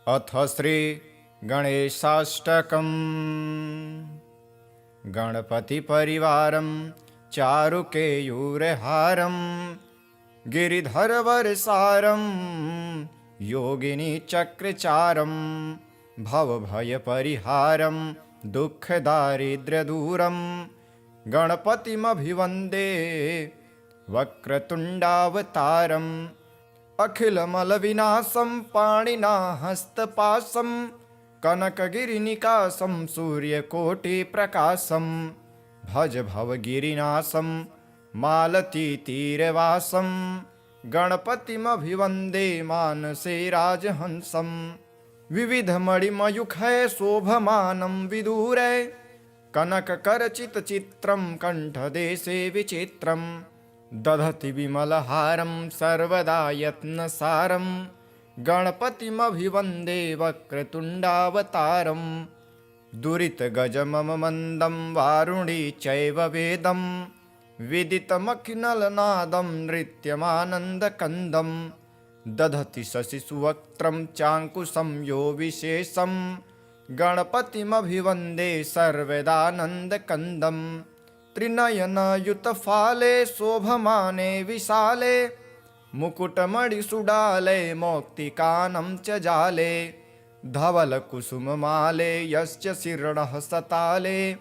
अथ श्री गणेशाष्टकम्। गणपतिपरिवारं चारुकेयूरहारं गिरिधरवरसारं योगिनीचक्रचारं भवभयपरिहारं दुःखदारिद्र्यदूरं गणपतिमभिवन्दे वक्रतुण्डावतारम्। अखिलमलविनाशं पाणिना हस्तपाशं कनकगिरिनिकाशं सूर्यकोटिप्रकाशं भज भवगिरिनाशं मालतीतीरवासं गणपतिमभिवन्दे मानसे राजहंसं। विविधमणिमयूखै शोभमानं विदूरे कनककरचितचित्रं कण्ठदेशे विचित्रम्। दधति विमलहारं सर्वदा यत्नसारं गणपतिमभिवन्दे वक्रतुण्डावतारं। दुरितगजममन्दं वारुणी चैव वेदं विदितमखिलनादं नृत्यमानन्दकन्दं। दधति शशिसुवक्त्रं चाङ्कुशं यो विशेषं गणपतिमभिवन्दे सर्वदानन्दकन्दम्। त्रिनयनयुतफाले शोभमाने विशाले मुकुटमणिसुडाले मौक्तिकानं च जाले धवलकुसुममाले यस्य शिरणः सताले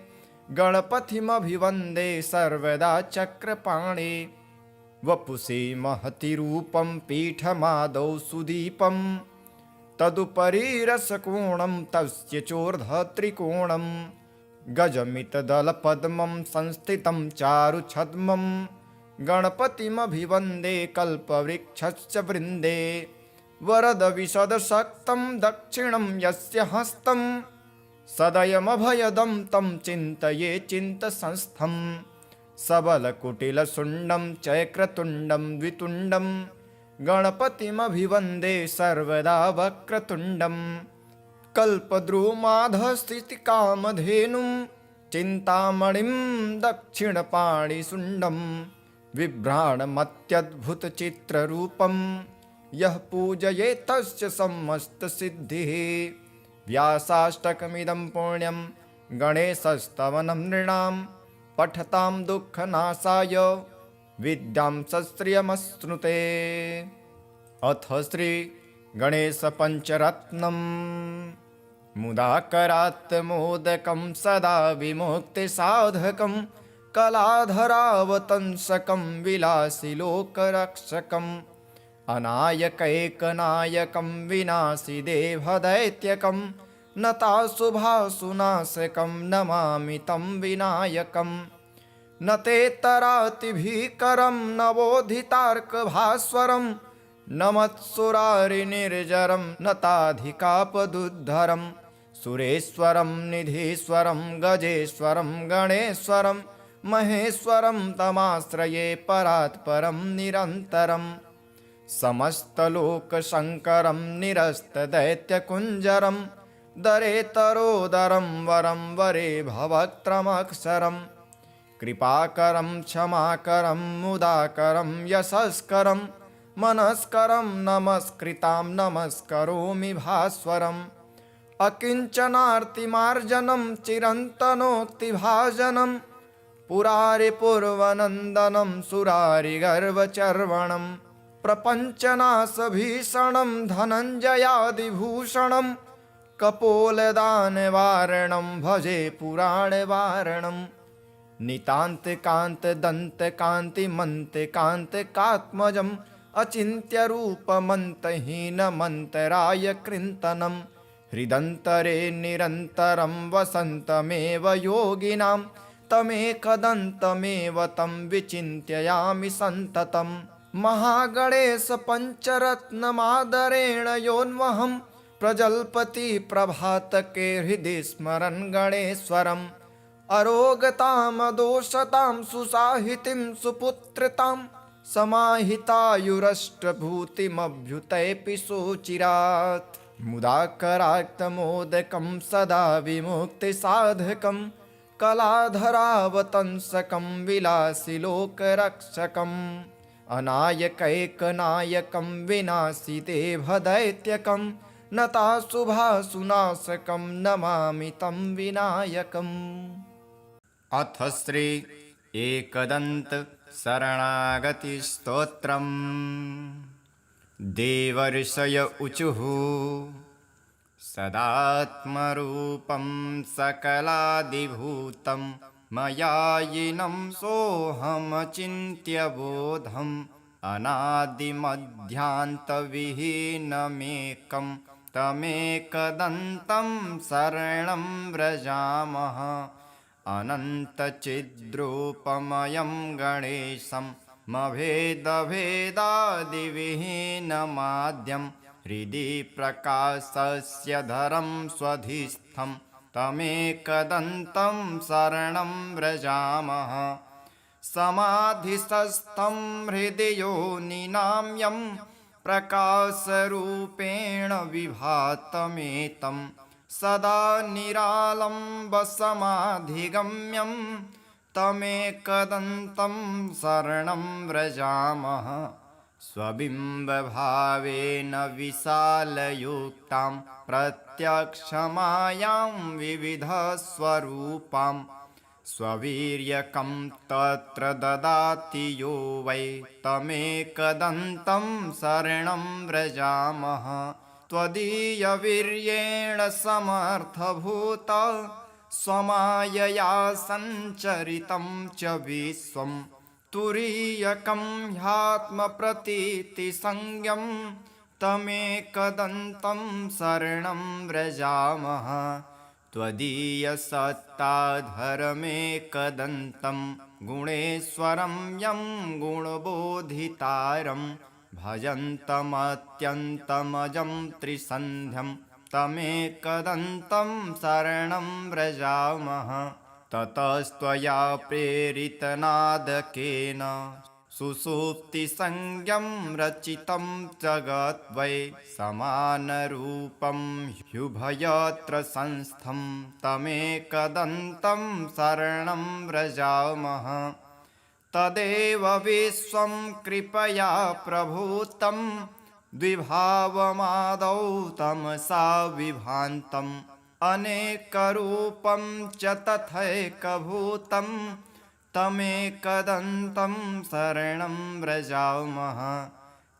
गणपतिमभिवन्दे सर्वदा चक्रपाणे। वपुषि महति रूपं पीठमादौ सुदीपं तदुपरि रसकोणं तस्य चोर्ध्वत्रिकोणम्। गजमितदलपद्मं संस्थितं चारुछद्मं गणपतिमभिवन्दे कल्पवृक्षस्य वृन्दे। वरदविशदशक्तं दक्षिणं यस्य हस्तं सदयमभयदं तं चिन्तये चिन्तसंस्थं। सबलकुटिलशुण्डं चक्रतुण्डं द्वितुण्डं गणपतिमभिवन्दे सर्वदा वक्रतुण्डम्। कल्पद्रुमाधस्थितिकामधेनुं चिन्तामणिं दक्षिणपाणिशुण्डं बिभ्राणमत्यद्भुतचित्ररूपं यः पूजयेत् तस्य समस्तसिद्धिः। व्यासाष्टकमिदं पुण्यं गणेशस्तवनं नृणां पठतां दुःखनाशाय विद्यां सश्रियमश्नुते। अथ श्री गणेशपञ्चरत्नम्। मुदाकरात् मोदकं सदा विमुक्तिसाधकं कलाधरावतंसकं विलासिलोकरक्षकम्। अनायकैकनायकं विनाशि देवदैत्यकं नताशुभाशुनाशकं नमामि तं विनायकम्। न तेतरातिभीकरं नवोदितार्कभास्वरं नमत्सुरारिनिर्जरं नताधिकापदुद्धरं। सुरेश्वरं निधीश्वरं गजेश्वरं गणेश्वरं महेश्वरं तमाश्रये परात्परं निरन्तरम्। समस्तलोकशङ्करं निरस्तदैत्यकुञ्जरं दरेतरोदरं वरं वरे भवक्त्रमक्षरम्। कृपाकरं क्षमाकरं मुदाकरं यशस्करं मनस्करं नमस्कृतां नमस्करोमि भास्वरम्। अकिञ्चनार्तिमार्जनं चिरन्तनोक्तिभाजनं पुरारिपूर्वनन्दनं सुरारिगर्वचर्वणं। प्रपञ्चनाशभीषणं धनञ्जयादिभूषणं कपोलदानवारणं भजे पुराणवारणम्। नितान्तकान्तदन्तकान्तिमन्तकान्तिकात्मजम् अचिन्त्यरूपमन्तहीनमन्तराय कृन्तनं। हृदन्तरे निरन्तरं वसन्तमेव योगिनां तमेकदन्तमेव तं विचिन्तयामि सन्ततम्। महागणेशपञ्चरत्नमादरेण योन्वहं प्रजल्पति प्रभातके हृदि स्मरन् गणेश्वरम्। अरोगतामदोषतां सुसाहितिं सुपुत्रतां समाहितायुरष्टभूतिमभ्युतैपि सोचिरात्। मुदाकराक्तमोदकं सदा विमुक्तिसाधकं कलाधरावतंसकं विलासिलोकरक्षकम्। अनायकैकनायकं विनाशिते भदैत्यकं नताशुभाशुनाशकं नमामि तं विनायकम्। अथ श्री एकदन्त शरणागतिस्तोत्रम्। देवर्षय ऊचुः सदात्मरूपं सकलादिभूतं मयायिनं सोऽहमचिन्त्य बोधम् अनादिमध्यान्तविहीनमेकं तमेकदन्तं शरणं व्रजामः। अनन्तचिद्रूपमयं गणेशं मभेदभेदादिविहीनमाद्यं हृदि प्रकाशस्य धरं स्वधिस्थं तमेकदन्तं शरणं व्रजामः। समाधिस्थं हृदि योनिनां यं प्रकाशरूपेण विभातमेतं सदा निरालम्बसमाधिगम्यं तमेकदन्तं शरणं व्रजामः। स्वबिम्बभावेन विशालयुक्तां प्रत्यक्षमायां विविधस्वरूपां स्ववीर्यकं तत्र ददाति यो वै तमेकदन्तं शरणं व्रजामः। त्वदीयवीर्येण समर्थभूत स्वमायया सञ्चरितं च विश्वं तुरीयकं ह्यात्मप्रतीतिसंज्ञं तमेकदन्तं शरणं व्रजामः। त्वदीयसत्ताधरमेकदन्तं गुणेश्वरं यं गुणबोधितारं भजन्तमत्यन्तमजं त्रिसन्ध्यं तमेकदन्तं शरणं व्रजामः। ततस्त्वया प्रेरितनादकेन सुषुप्तिसंज्ञं रचितं जगत् वै समानरूपं ह्युभयत्र संस्थं तमेकदन्तं शरणं व्रजामः। तदेव विश्वं कृपया प्रभूतं द्विभावमादौ तमसा विभान्तम् अनेकरूपं च तथैकभूतं तमेकदन्तं शरणं व्रजामः।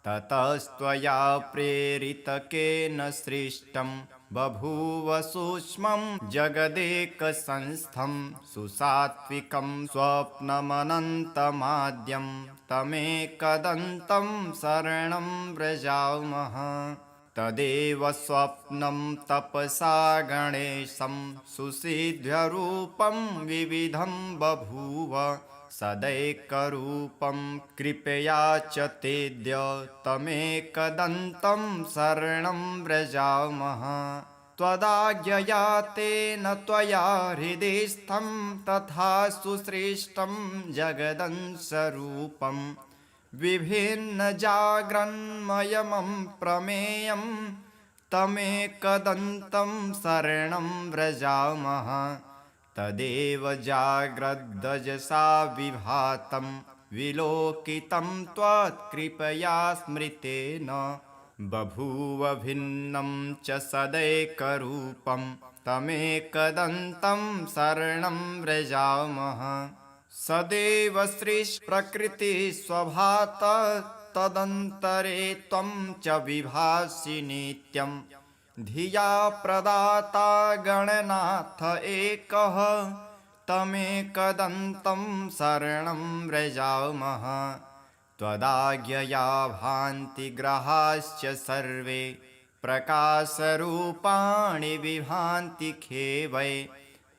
ततस्त्वया प्रेरितकेन सृष्टं बभूव सूक्ष्मं जगदेकसंस्थं सुसात्विकं स्वप्नमनन्तमाद्यं तमेकदन्तं शरणं व्रजामः। तदेव स्वप्नं तपसा गणेशं सुसिद्ध्यरूपं विविधं बभूव सदैकरूपं कृपया च तेद्य तमेकदन्तं शरणं व्रजामः। त्वदाज्ञया तेन त्वया हृदिस्थं तथा सुसृष्टं जगदंशरूपं विभिन्नजाग्रन्मयमं प्रमेयं तमेकदन्तं शरणं व्रजामः। तदेव जाग्रद्दजसा विभातं विलोकितं त्वत्कृपया स्मृतेन बभूव भिन्नं च सदैकरूपं तमेकदन्तं शरणं व्रजामः। सदैव सृष्टिप्रकृतिस्वभात तदन्तरे त्वं च विभासि नित्यं धिया प्रदाता गणनाथ एकः तमेकदन्तं शरणं व्रजामः। त्वदाज्ञया भान्ति ग्रहाश्च सर्वे प्रकाशरूपाणि विभान्ति खेवै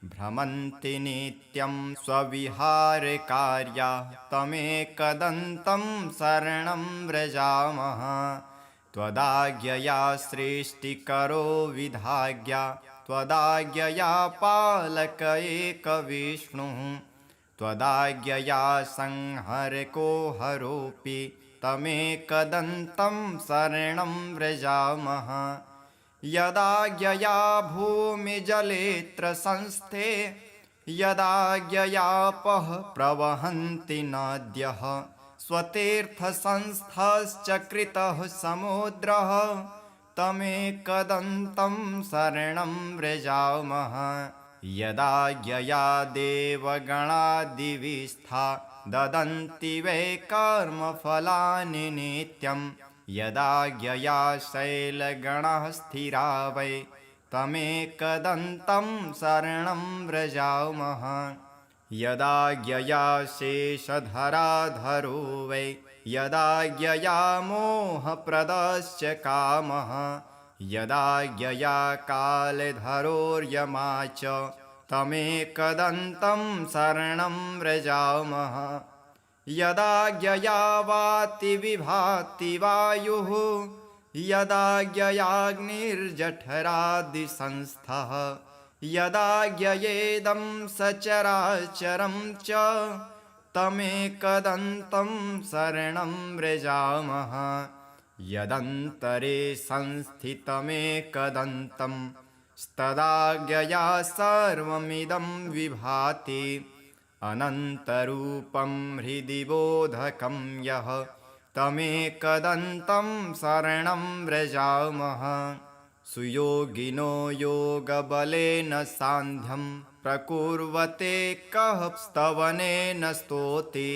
भ्रमन्ति नित्यं स्वविहारकार्या तमेकदन्तं शरणं व्रजामः। त्वदाज्ञया सृष्टिकरो विधाज्ञा त्वदाज्ञया पालक एकविष्णुः त्वदाज्ञया संहरको हरोऽपि तमेकदन्तं शरणं व्रजामः। यदाज्ञया भूमिजलेऽत्र संस्थे यदाज्ञयापः प्रवहन्ति नद्यः स्वतीर्थसंस्थश्च कृतः समुद्रः तमेकदन्तं शरणं व्रजामः यदा यया देवगणादिविस्था ददन्ति वै कर्मफलानि नित्यं यदा यया शैलगणाः स्थिरा वै तमेकदन्तं शरणं व्रजामः यदा यया शेषधराधरो वै यदा यया मोहप्रदश्च कामः यदा यया कालधरोर्यमा च तमेकदन्तं शरणं व्रजामः यदा यया वाति विभाति वायुः यदा ययाग्निर्जठरादिसंस्थः यदा ययेदं सचराचरं च तमेकदन्तं शरणं व्रजामः यदन्तरे संस्थितमेकदन्तं तदा यया सर्वमिदं विभाति अनन्तरूपं हृदि बोधकं यः तमेकदन्तं शरणं व्रजामः सुयोगिनो योगबलेन सान्ध्यं प्रकुर्वते कः स्तवनेन स्तोति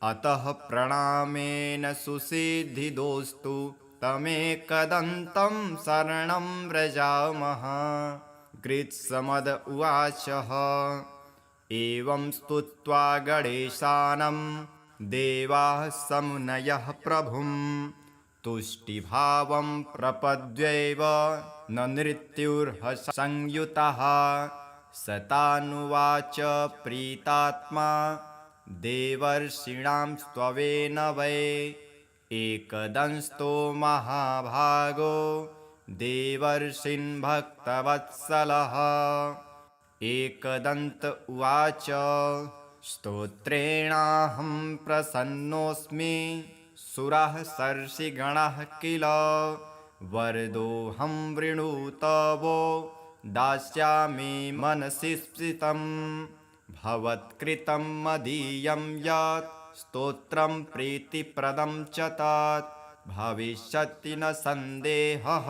अतः प्रणामेन सुसिद्धिदोस्तु तमेकदन्तं शरणं व्रजामः कृत्समद उवाचः एवं स्तुत्वा गणेशानं देवाः समुनयः प्रभुं तुष्टिभावं प्रपद्यैव न नृत्युर्हसंयुतः सतानुवाच प्रीतात्मा देवर्षीणां स्त्वेन वै एकदंस्तो महाभागो देवर्षीन् भक्तवत्सलः एकदन्त उवाच स्तोत्रेणाहं प्रसन्नोऽस्मि सुराः सर्षिगणाः किल वरदोऽहं वृणुतवो दास्यामि मनसि स्फीतं भवत्कृतं मदीयं यत् स्तोत्रं प्रीतिप्रदं च तत् भविष्यति न सन्देहः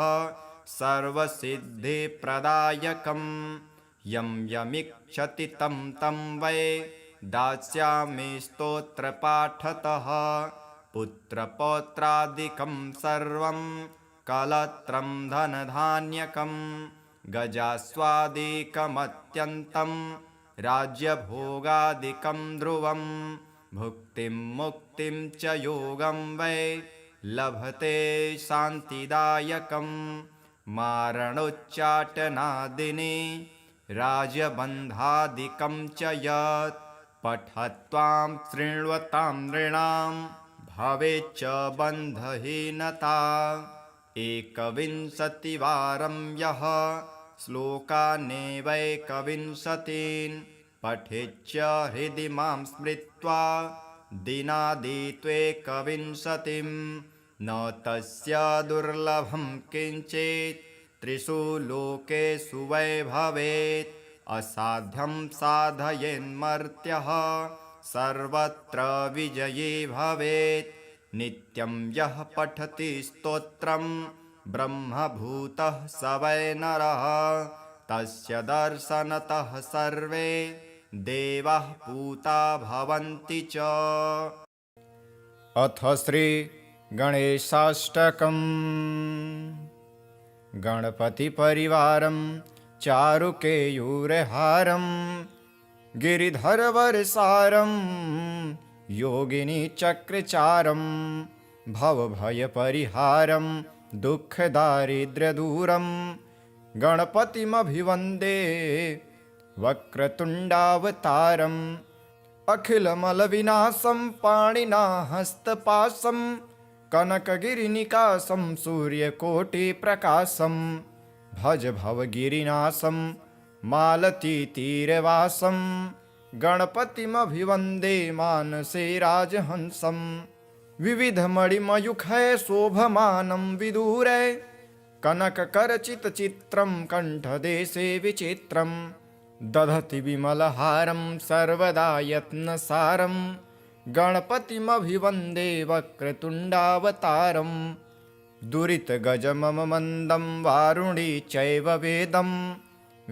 सर्वसिद्धिप्रदायकं यं यमिच्छति तं तं वै दास्यामि स्तोत्रपाठतः पुत्रपौत्रादिकं सर्वं कलत्रं धनधान्यकं गजास्वादिकमत्यन्तं राज्यभोगादिकं ध्रुवं भुक्तिं मुक्तिं च योगं वै लभते शान्तिदायकं मारणोच्चाटनादिनी राजबन्धादिकं च यत् पठत्वां शृण्वतां नृणां भवेच्च बन्धहीनता एकविंशतिवारं यः श्लोकानेवैकविंशतीन् पठेच्च हृदि मां स्मृत्वा दिनादित्वेकविंशतिं न तस्य दुर्लभं किञ्चित् त्रिषु लोकेषु वै भवेत् असाध्यं साधयेन्मर्त्यः सर्वत्र विजयी भवेत् नित्यं यः पठति स्तोत्रं ब्रह्मभूतः स वै नरः तस्य दर्शनतः सर्वे देवाः पूता भवन्ति च। अथ श्री गणेशाष्टकम्। गणपतिपरिवारं चारुकेयूरहारं गिरिधरवरसारं योगिनीचक्रचारं भवभयपरिहारं दुःखदारिद्र्यदूरं गणपतिमभिवन्दे वक्रतुण्डावतारम् अखिलमलविनाशं पाणिना हस्तपाशं कनकगिरिनिकाशं सूर्यकोटिप्रकाशं भज भवगिरिनाशं मालतीतीरवासं गणपतिमभिवन्दे मानसे राजहंसं विविधमणिमयूखै शोभमानं विदूरे कनककरचितचित्रं कण्ठदेशे विचित्रं दधति विमलहारं सर्वदा यत्नसारं गणपतिमभिवन्दे वक्रतुण्डावतारं दुरितगजमम मन्दं वारुणी चैव वेदं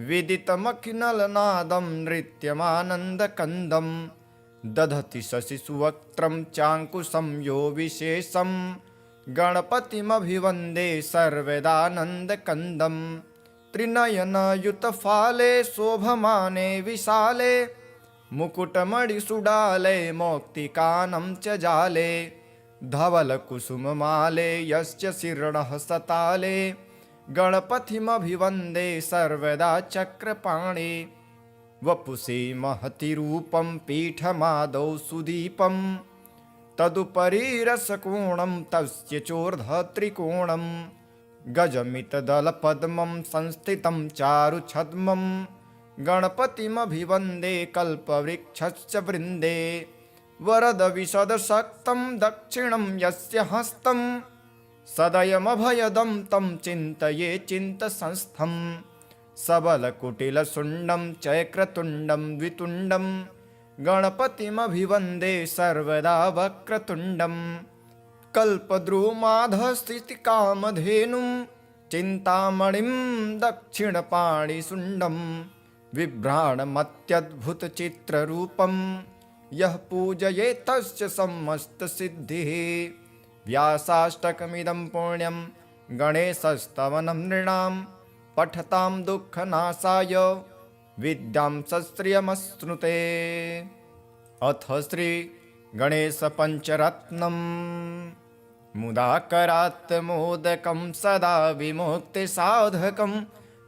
विदितमखिनलनादं नृत्यमानन्दकन्दं दधति शशिसुवक्त्रं चाङ्कुशं यो विशेषं गणपतिमभिवन्दे सर्वदानन्दकन्दं त्रिनयनयुतफाले शोभमाने विशाले मुकुटमणिसुडाले मौक्तिकानं च जाले धवलकुसुममाले यस्य शिरणः सताले गणपतिमभिवन्दे सर्वदा चक्रपाणे वपुषे महति रूपं पीठमादौ सुदीपं तदुपरि रसकोणं तस्य चोर्ध्वत्रिकोणं गजमितदलपद्मं संस्थितं चारुछद्मं गणपतिमभिवन्दे कल्पवृक्षस्य वृन्दे वरदविशदशक्तं दक्षिणं यस्य हस्तं सदयमभयदं तं चिन्तये चिन्तसंस्थं सबलकुटिलशुण्डं चक्रतुण्डं द्वितुण्डं गणपतिमभिवन्दे सर्वदा वक्रतुण्डं कल्पद्रुमाधस्थितिकामधेनुं चिन्तामणिं दक्षिणपाणिशुण्डं बिभ्राणमत्यद्भुतचित्ररूपं यः पूजयेत् तस्य समस्तसिद्धिः व्यासाष्टकमिदं पुण्यं गणेशस्तवनं नृणां पठतां दुःखनाशाय विद्यां सश्रियमश्नुते। अथ श्री गणेशपञ्चरत्नं मुदाकरात् मोदकं सदा विमुक्तिसाधकं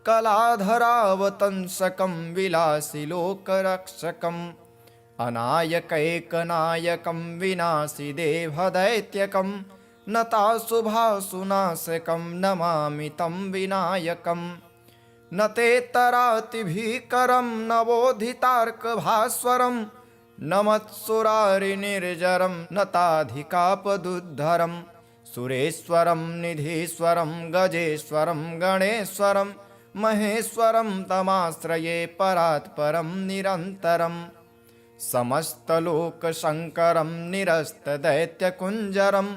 कलाधरावतंसकं विलासिलोकरक्षकम् अनायकैकनायकं विनाशिदेवदैत्यकं नताशुभासुनाशकं नमामि तं विनायकं न तेतरातिभीकरं नवोदितार्कभास्वरं नमत्सुरारिनिर्जरं नताधिकापदुद्धरं सुरेश्वरं निधीश्वरं गजेश्वरं गणेश्वरं महेश्वरं तमाश्रये परात्परं निरन्तरम् समस्तलोकशङ्करं निरस्तदैत्यकुञ्जरं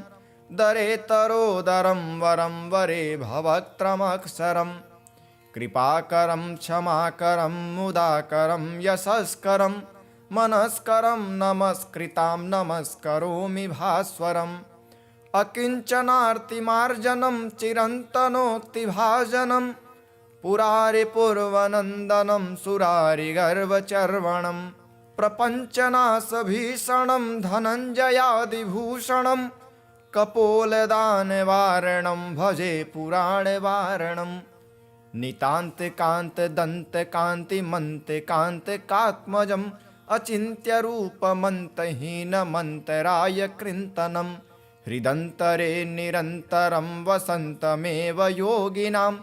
दरेतरोदरं वरं वरे भवक्त्रमक्षरं कृपाकरं क्षमाकरं मुदाकरं यशस्करं मनस्करं नमस्कृतां नमस्करोमि भास्वरम् अकिञ्चनार्तिमार्जनं चिरन्तनोक्तिभाजनं पुरारिपूर्वनन्दनं सुरारिगर्वचर्वणं प्रपञ्चनाशभीषणं धनञ्जयादिभूषणं कपोलदानवारणं भजे पुराणवारणं नितान्तकान्तदन्तकान्तिमन्तकान्तिकात्मजम् अचिन्त्यरूपमन्तहीनमन्तराय कृन्तनं हृदन्तरे निरन्तरं वसन्तमेव योगिनां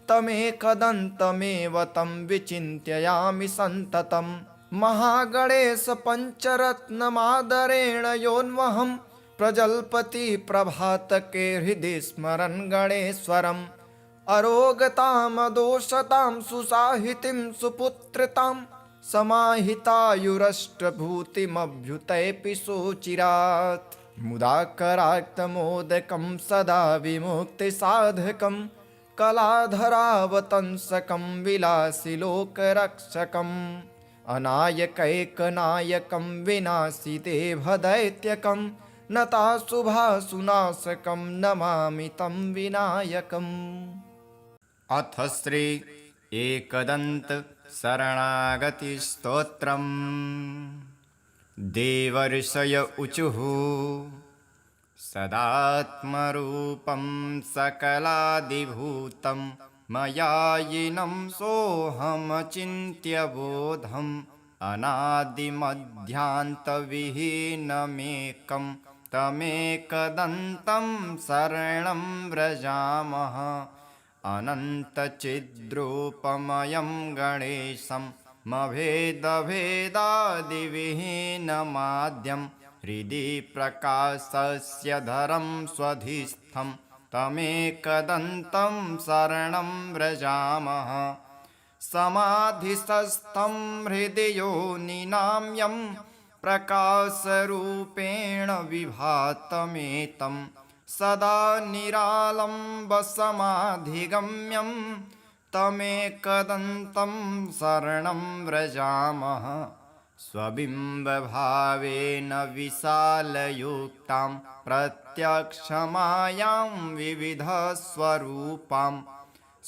तमेकदन्तमेव तं विचिन्त्ययामि सन्ततम् महागणेश पञ्चरत्नमादरेण योन्वहं प्रजल्पति प्रभातके हृदि स्मरन् गणेश्वरम् अरोगतामदोषतां सुसाहितिं सुपुत्रतां समाहितायुरष्टभूतिमभ्युतैपि सोचिरात् मुदाकराक्तमोदकं सदा विमुक्तिसाधकं कलाधरावतंसकं विलासिलोकरक्षकम् अनायकैकनायकं विनाशिदेवदैत्यकं नताशुभासुनाशकं नमामि तं विनायकम्। अथ श्री एकदन्त शरणागतिस्तोत्रम्। देवर्षय ऊचुः सदात्मरूपं सकलादिभूतं मयायिनं सोऽहमचिन्त्यबोधम् अनादिमध्यान्तविहीनमेकं तमेकदन्तं शरणं व्रजामः। अनन्तचिद्रूपमयं गणेशं मभेदभेदादिविहीनमाद्यं हृदि प्रकाशस्य धरं स्वधिस्थं तमेकदन्तं शरणं व्रजामः। समाधिस्थं हृदि योनिनां यं प्रकाशरूपेण विभातमेतं सदा निरालम्बसमाधिगम्यं तमेकदन्तं शरणं व्रजामः स्वबिम्बभावेन विशालयुक्तां प्रत्यक्षमायां विविधस्वरूपां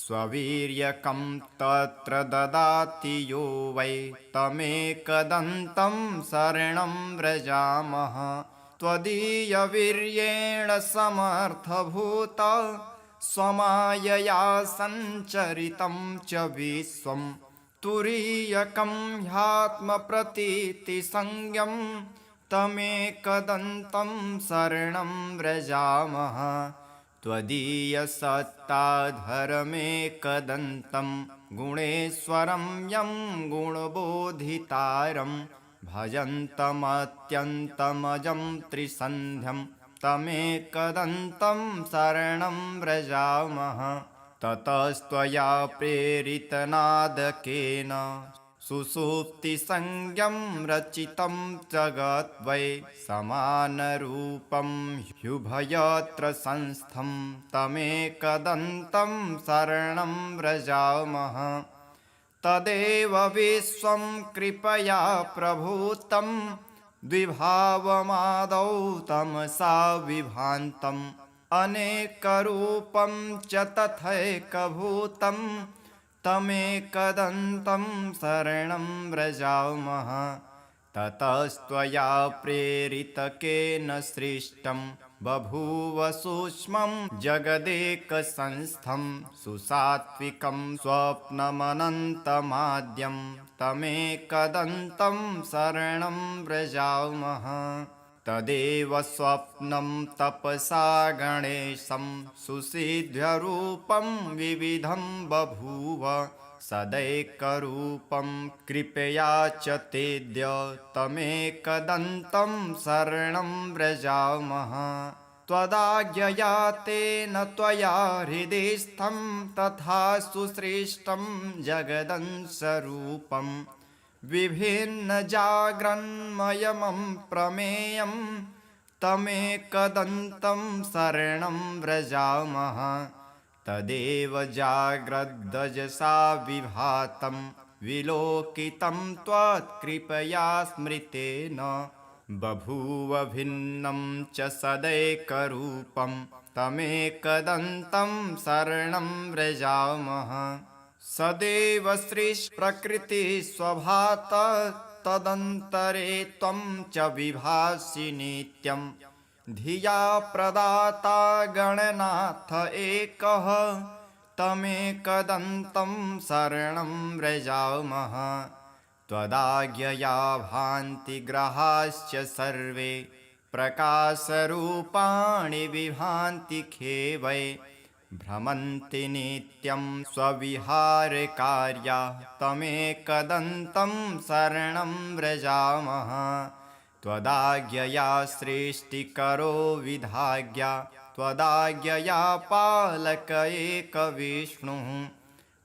स्ववीर्यकं तत्र ददाति यो वै तमेकदन्तं शरणं व्रजामः त्वदीयवीर्येण समर्थभूत स्वमायया सञ्चरितं च विश्वं तुरीयकं ह्यात्मप्रतीतिसंज्ञं तमेकदन्तं शरणं व्रजामः त्वदीयसत्ताधरमेकदन्तं गुणेश्वरं यं गुणबोधितारं भजन्तमत्यन्तमजं त्रिसन्ध्यं तमेकदन्तं शरणं व्रजामः ततस्त्वया प्रेरितनादकेन सुषुप्तिसंज्ञं रचितं जगत् वै समानरूपं ह्युभयत्र संस्थं तमेकदन्तं शरणं व्रजामः तदेव विश्वं कृपया प्रभूतं द्विभावमादौ तमसा विभान्तम् अनेकरूपं च तथैकभूतं तमेकदन्तं शरणं व्रजामः ततस्त्वया प्रेरितकेन सृष्टं बभूव सूक्ष्मं जगदेकसंस्थं सुसात्विकं स्वप्नमनन्तमाद्यं तमेकदन्तं शरणं व्रजामः तदेव स्वप्नं तपसा गणेशं सुसिद्ध्यरूपं विविधं बभूव सदैकरूपं कृपया च तेद्य तमेकदन्तं शरणं व्रजामः त्वदाज्ञया तेन त्वया हृदिस्थं तथा सुसृष्टं जगदंशरूपं विभिन्नजाग्रन्मयमं प्रमेयं तमेकदन्तं शरणं व्रजामः तदेव जाग्रद्दजसा विभातं विलोकितं त्वत्कृपया स्मृतेन बभूव भिन्नं च सदैकरूपं तमेकदन्तं शरणं व्रजामः सदैव सृष्टिप्रकृतिस्वभात तदन्तरे त्वं च विभासि नित्यं धिया प्रदाता गणनाथ एकः तमेकदन्तं शरणं व्रजामः त्वदाज्ञया भान्ति ग्रहाश्च सर्वे प्रकाशरूपाणि विभान्ति खेवै भ्रमन्ति नित्यं स्वविहारकार्या तमेकदन्तं शरणं व्रजामः त्वदाज्ञया सृष्टिकरो विधाज्ञा त्वदाज्ञया पालक एकविष्णुः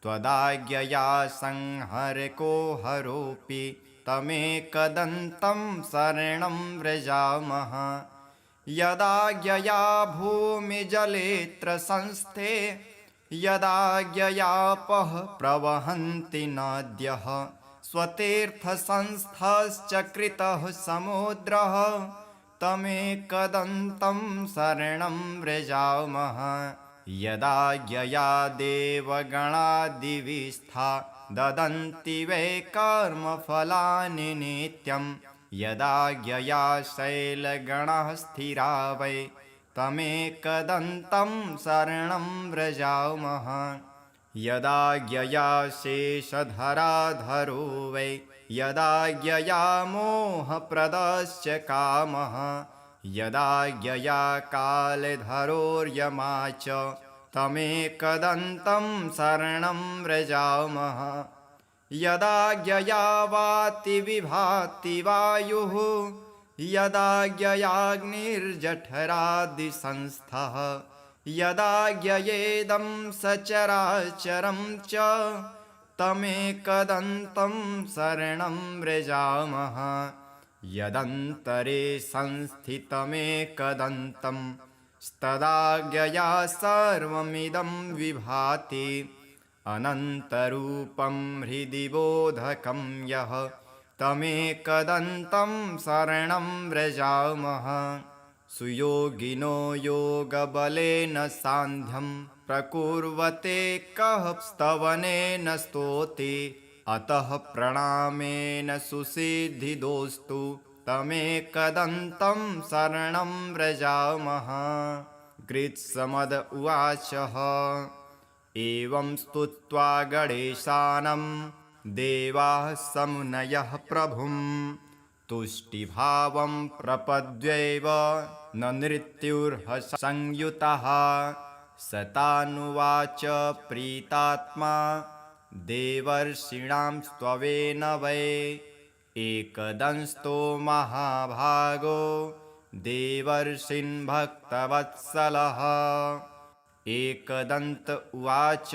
त्वदाज्ञया संहरको हरोऽपि तमेकदन्तं शरणं व्रजामः यदाज्ञया भूमिजलेऽत्र संस्थे यदाज्ञयापः प्रवहन्ति नद्यः स्वतीर्थसंस्थश्च कृतः समुद्रः तमेकदन्तं शरणं व्रजामः यदाज्ञया देवगणादिविस्था ददन्ति वै कर्मफलानि नित्यं यदाज्ञया शैलगणाः स्थिरा वै तमेकदन्तं शरणं व्रजामः यदाज्ञया शेषधराधरो वै यदाज्ञया मोहप्रदश्च कामः यदाज्ञया कालधरोर्यमा च तमेकदन्तं शरणं व्रजामः यदाज्ञया वाति विभाति वायुः यदाज्ञयाग्निर्जठरादिसंस्थः यदाज्ञयेदं सचराचरं च तमेकदन्तं शरणं व्रजामः यदन्तरे संस्थितमेकदन्तं तदाज्ञया सर्वमिदं विभाति अनन्तरूपं हृदि बोधकं यः तमेकदन्तं शरणं व्रजामः सुयोगिनो योगबलेन सान्ध्यं प्रकुर्वते कः स्तवनेन स्तोति अतः प्रणामेन सुसिद्धिदोस्तु तमेकदन्तं शरणं व्रजामः। कृत्समद उवाचः एवं स्तुत्वा गणेशानं देवाः समुनयः प्रभुं तुष्टिभावं प्रपद्यैव न नृत्युर्हसंयुतः सतानुवाच प्रीतात्मा देवर्षीणां स्त्ववेन वै एकदंस्तो महाभागो देवर्षीन् भक्तवत्सलः। एकदन्त उवाच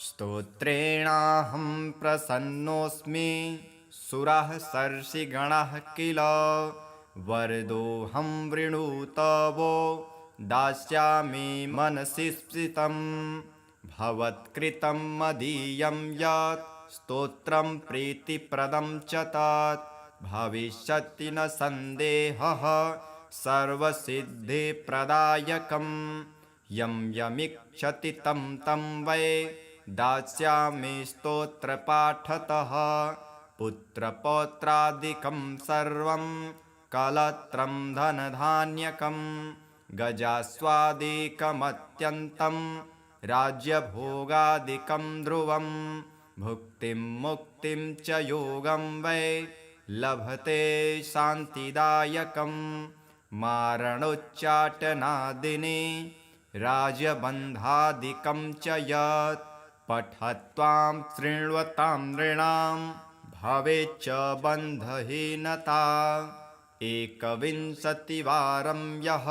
स्तोत्रेणाहं प्रसन्नोऽस्मि सुराः सर्षिगणाः किल वरदोऽहं वृणुतवो दास्यामि मनसि स्फीतं भवत्कृतं मदीयं यत् स्तोत्रं प्रीतिप्रदं च तत् भविष्यति न सन्देहः सर्वसिद्धिप्रदायकम् यं यमिच्छति तं तं वै दास्यामि स्तोत्रपाठतः पुत्रपौत्रादिकं सर्वं कलत्रं धनधान्यकं गजास्वादिकमत्यन्तं राज्यभोगादिकं ध्रुवं भुक्तिं मुक्तिं च योगं वै लभते शान्तिदायकं मारणोच्चाटनादिनी राजबन्धादिकं च यत् पठत्वां शृण्वतां नृणां भवेच्च बन्धहीनता। एकविंशतिवारं यः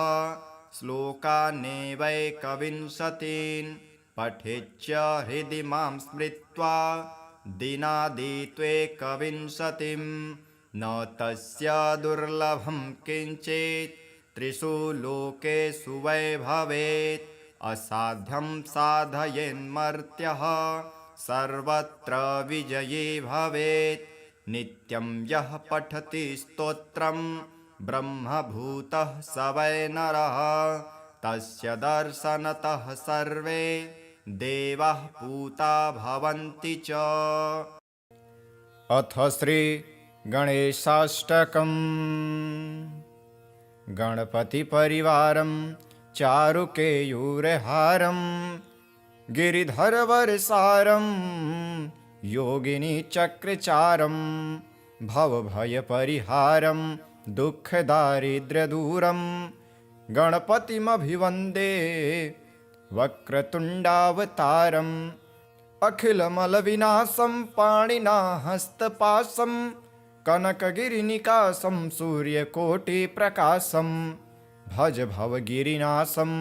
श्लोकानेवैकविंशतीन् पठेच्च हृदि मां स्मृत्वा दिनादित्वेकविंशतिं न तस्य दुर्लभं किञ्चित् त्रिषु लोकेषु वै भवेत् असाध्यं साधयेन्मर्त्यः सर्वत्र विजयी भवेत्। नित्यं यः पठति स्तोत्रं ब्रह्मभूतः स वै नरः तस्य दर्शनतः सर्वे देवाः पूता भवन्ति च। अथ श्री गणेशाष्टकम्। गणपतिपरिवारं चारुकेयूरहारं गिरिधरवरसारं योगिनीचक्रचारं भवभयपरिहारं दुःखदारिद्र्यदूरं गणपतिमभिवन्दे वक्रतुण्डावतारम् अखिलमलविनाशं पाणिना हस्तपाशं कनकगिरिनिकाशं सूर्यकोटिप्रकाशं भज भवगिरिनाशं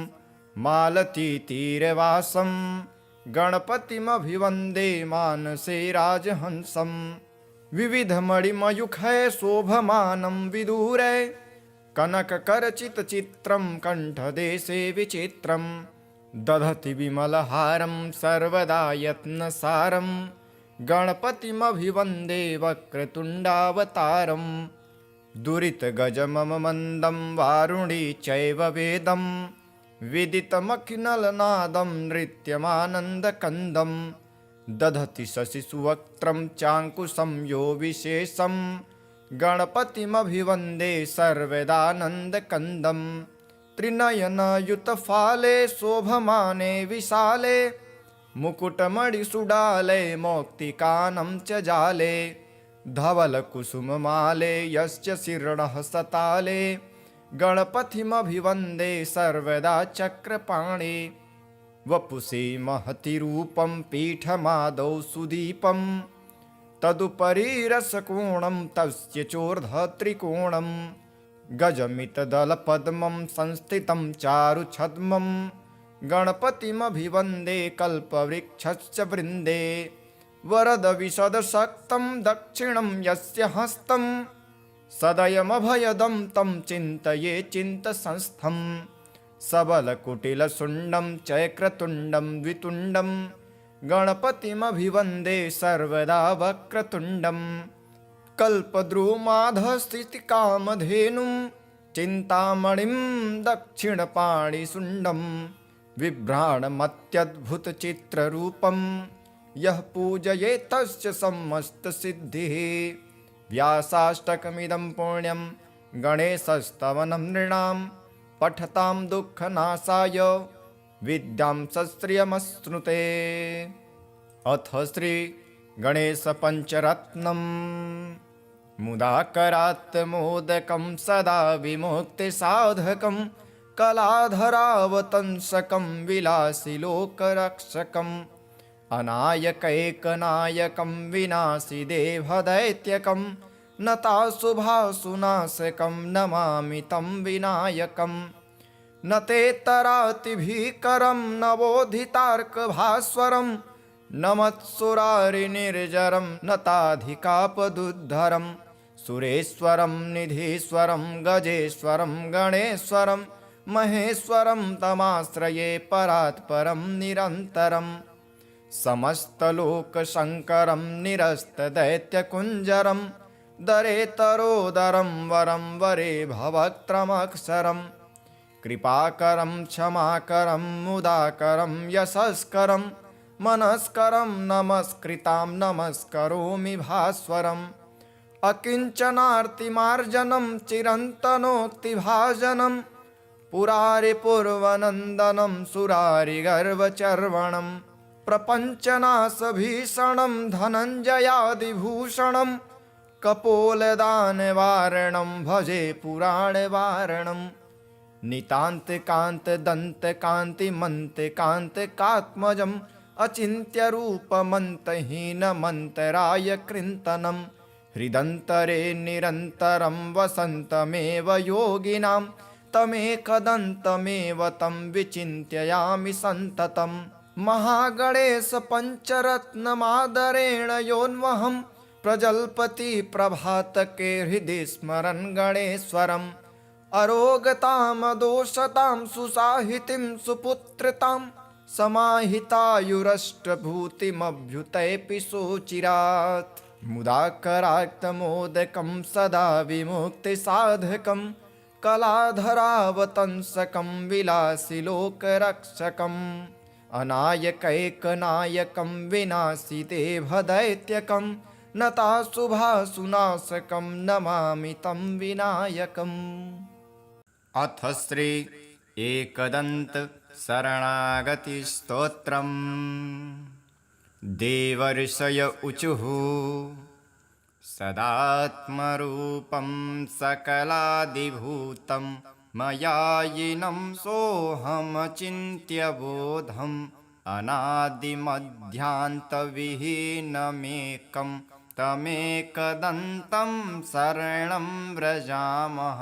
मालतीतीरवासं गणपतिमभिवन्दे मानसे राजहंसं विविधमणिमयूखै शोभमानं विदूरे कनककरचितचित्रं कण्ठदेशे विचित्रं दधति विमलहारं सर्वदा यत्नसारं गणपतिमभिवन्दे वक्रतुण्डावतारं दुरितगजममन्दं वारुणी चैव वेदं विदितमखिनलनादं नृत्यमानन्दकन्दं दधति शशिसुवक्त्रं चाङ्कुशं यो विशेषं गणपतिमभिवन्दे सर्वदानन्दकन्दं त्रिनयनयुतफाले शोभमाने विशाले मुकुटमणिसुडाले मौक्तिकानं च जाले धवलकुसुममाले यस्य शिरणः सताले गणपतिमभिवन्दे सर्वदा चक्रपाणे वपुषे महति रूपं पीठमादौ सुदीपं तदुपरि रसकोणं तस्य चोर्ध्वत्रिकोणं गजमितदलपद्मं संस्थितं चारुछद्मं गणपतिमभिवन्दे कल्पवृक्षस्य वृन्दे वरदविशदशक्तं दक्षिणं यस्य हस्तं सदयमभयदं तं चिन्तये चिन्तसंस्थं सबलकुटिलशुण्डं चक्रतुण्डं द्वितुण्डं गणपतिमभिवन्दे सर्वदा वक्रतुण्डं कल्पद्रुमाधस्थितिकामधेनुं चिन्तामणिं दक्षिणपाणिशुण्डं बिभ्राणमत्यद्भुतचित्ररूपं यः पूजयेत् तस्य समस्तसिद्धिः व्यासाष्टकमिदं पुण्यं गणेशस्तवनं नृणां पठतां दुःखनाशाय विद्यां सश्रियमश्नुते। अथ श्री गणेशपञ्चरत्नम् मुदाकरात् मोदकं सदा विमुक्तिसाधकं कलाधरावतंसकं विलासिलोकरक्षकम् अनायकैकनायकं विनाशिदेवदैत्यकं नताशुभाशुनाशकं नमामि तं विनायकं न तेतरातिभीकरं नवोदितार्कभास्वरं नमत्सुरारिनिर्जरं नताधिकापदुद्धरं सुरेश्वरं निधीश्वरं गजेश्वरं गणेश्वरं महेश्वरं तमाश्रये परात्परं निरन्तरम् समस्तलोकशङ्करं निरस्तदैत्यकुञ्जरं दरेतरोदरं वरं वरे भवक्त्रमक्षरं कृपाकरं क्षमाकरं मुदाकरं यशस्करं मनस्करं नमस्कृतां नमस्करोमि भास्वरम् अकिञ्चनार्तिमार्जनं चिरन्तनोक्तिभाजनं पुरारिपूर्वनन्दनं सुरारिगर्वचर्वणं प्रपञ्चनाशभीषणं धनञ्जयादिभूषणं कपोलदानवारणं भजे पुराणवारणं नितान्तकान्तदन्तकान्तिमन्तकान्तिकात्मजम् अचिन्त्यरूपमन्तहीनमन्तराय कृन्तनं हृदन्तरे निरन्तरं वसन्तमेव योगिनां तमेकदन्तमेव तं विचिन्त्ययामि सन्ततम् महागणेशपञ्चरत्नमादरेण योन्वहं प्रजल्पति प्रभातके हृदि स्मरन् गणेश्वरम् अरोगतामदोषतां सुसाहितिं सुपुत्रतां समाहितायुरष्टभूतिमभ्युतैपि सोचिरात् मुदाकराक्तमोदकं सदा विमुक्तिसाधकं कलाधरावतंसकं विलासिलोकरक्षकम् अनायकैकनायकं विनाशिदेवदैत्यकं नताशुभाशुनाशकं नमामि तं विनायकम्। अथ श्री एकदन्त शरणागतिस्तोत्रम् देवर्षय ऊचुः सदात्मरूपं सकलादिभूतं मयायिनं सोऽहमचिन्त्यबोधम् अनादिमध्यान्तविहीनमेकं तमेकदन्तं शरणं व्रजामः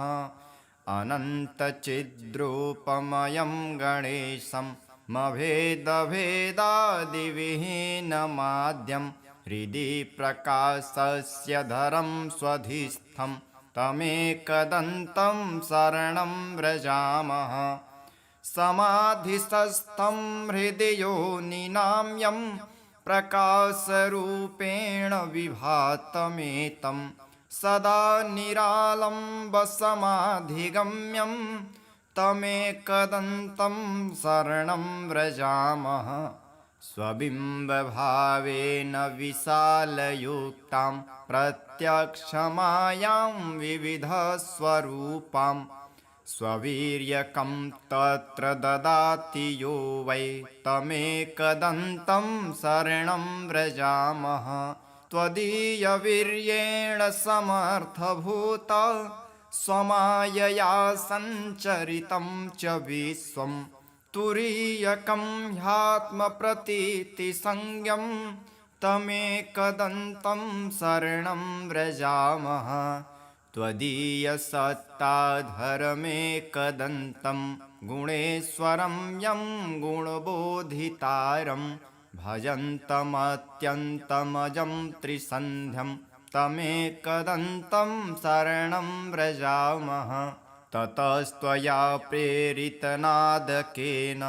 अनन्तचिद्रूपमयं गणेशं मभेदभेदादिविहीनमाद्यं हृदि प्रकाशस्य धरं स्वधिस्थं तमेकदन्तं शरणं व्रजामः समाधिस्थं हृदि योनिनां यं प्रकाशरूपेण विभातमेतं सदा निरालम्बसमाधिगम्यं तमेकदन्तं शरणं व्रजामः स्वबिम्बभावेन विशालयुक्तां प्रत्यक्षमायां विविधस्वरूपां स्ववीर्यकं तत्र ददाति यो वै तमेकदन्तं शरणं व्रजामः त्वदीयवीर्येण समर्थभूत स्वमायया सञ्चरितं च विश्वं तुरीयकं ह्यात्मप्रतीतिसंज्ञं तमेकदन्तं शरणं व्रजामः त्वदीयसत्ताधरमेकदन्तं गुणेश्वरं यं गुणबोधितारं भजन्तमत्यन्तमजं त्रिसन्ध्यं तमेकदन्तं शरणं व्रजामः ततस्त्वया प्रेरितनादकेन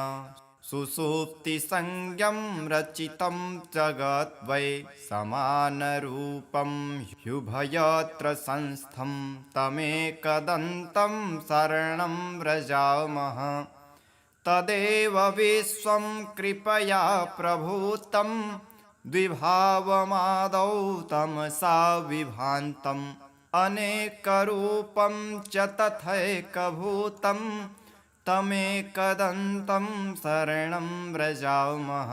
सुषुप्तिसंज्ञं रचितं जगत् वै समानरूपं ह्युभयत्र संस्थं तमेकदन्तं शरणं व्रजामः। तदेव विश्वं कृपया प्रभूतं द्विभावमादौ तमसा विभान्तम् अनेकरूपं च तथैकभूतं तमेकदन्तं शरणं व्रजामः।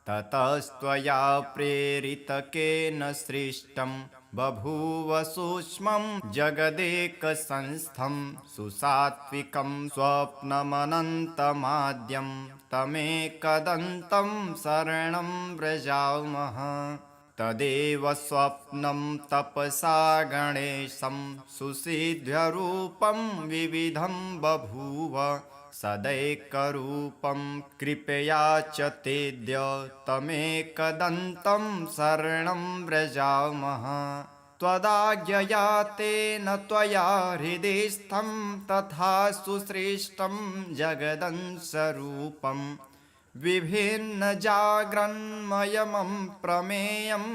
ततस्त्वया प्रेरितकेन सृष्टं बभूव सूक्ष्मं जगदेकसंस्थं सुसात्विकं स्वप्नमनन्तमाद्यं तमेकदन्तं शरणं व्रजामः। तदेव स्वप्नं तपसा गणेशं सुसिद्ध्यरूपं विविधं बभूव सदैकरूपं कृपया च तेद्य तमेकदन्तं शरणं व्रजामः। त्वदाज्ञया तेन त्वया हृदिस्थं तथा सुसृष्टं जगदंशरूपं विभिन्नजाग्रन्मयमं प्रमेयं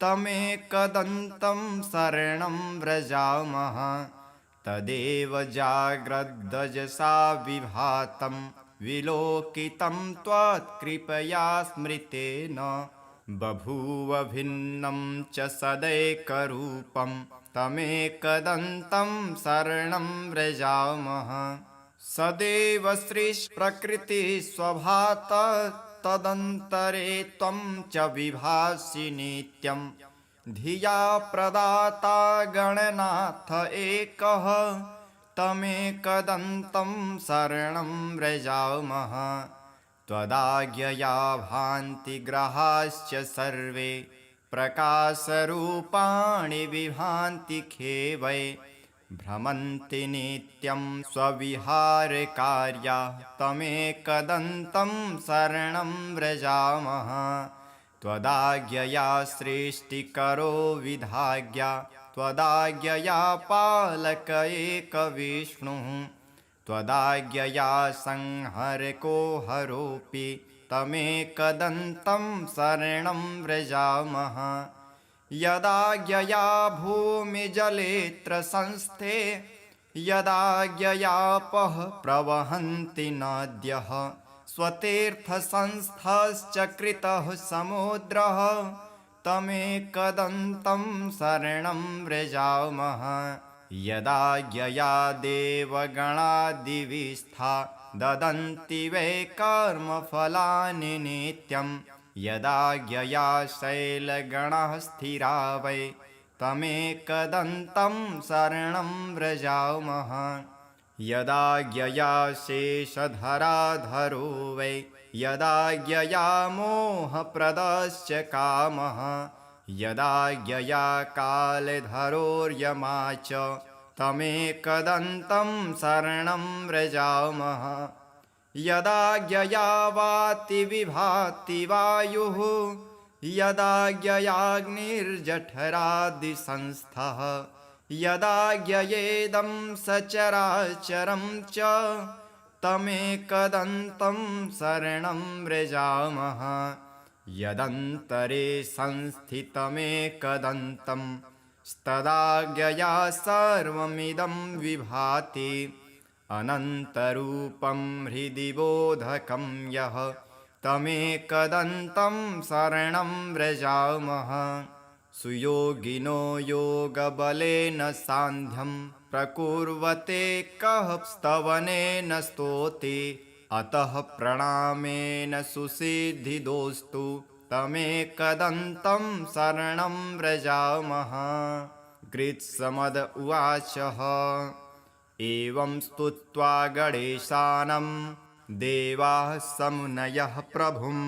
तमेकदन्तं शरणं व्रजामः। तदेव जाग्रद्दजसा विभातं विलोकितं त्वत्कृपया स्मृतेन बभूव भिन्नं च सदैकरूपं तमेकदन्तं शरणं व्रजामः। सदैव सृष्टिप्रकृतिस्वभात तदन्तरे त्वं च विभासि नित्यं धिया प्रदाता गणनाथ एकः तमेकदन्तं शरणं व्रजामः। त्वदाज्ञया भान्ति ग्रहाश्च सर्वे प्रकाशरूपाणि विभान्ति खेवै भ्रमन्ति नित्यं स्वविहारकार्या तमेकदन्तं शरणं व्रजामः। त्वदाज्ञया सृष्टिकरो विधाज्ञा त्वदाज्ञया पालक एकविष्णुः त्वदाज्ञया संहरको हरोऽपि तमेकदन्तं शरणं व्रजामः। यदाज्ञया भूमिजलेऽत्र संस्थे यदाज्ञयापः प्रवहन्ति नद्यः स्वतीर्थसंस्थश्च कृतः समुद्रः तमेकदन्तं शरणं व्रजामः। यदाज्ञया देवगणादिविस्था ददन्ति वै कर्मफलानि नित्यं यदाज्ञया शैलगणाः स्थिरा वै तमेकदन्तं शरणं व्रजामः। यदाज्ञया शेषधराधरो वै यदाज्ञया मोहप्रदश्च कामः यदाज्ञया कालधरोर्यमा च तमेकदन्तं शरणं व्रजामः। यदाज्ञया वाति विभाति वायुः यदाज्ञयाग्निर्जठरादिसंस्थः यदाज्ञयेदं सचराचरं च तमेकदन्तं शरणं व्रजामः। यदन्तरे संस्थितमेकदन्तं तदाज्ञया सर्वमिदं विभाति अनन्तरूपं हृदि बोधकं यः तमेकदन्तं शरणं व्रजामः। सुयोगिनो योगबलेन सान्ध्यं प्रकुर्वते कः स्तवनेन स्तोति अतः प्रणामेन सुसिद्धिदोस्तु तमेकदन्तं शरणं व्रजामः। कृत्समद उवाचः एवं स्तुत्वा गणेशानं देवाः समुनयः प्रभुं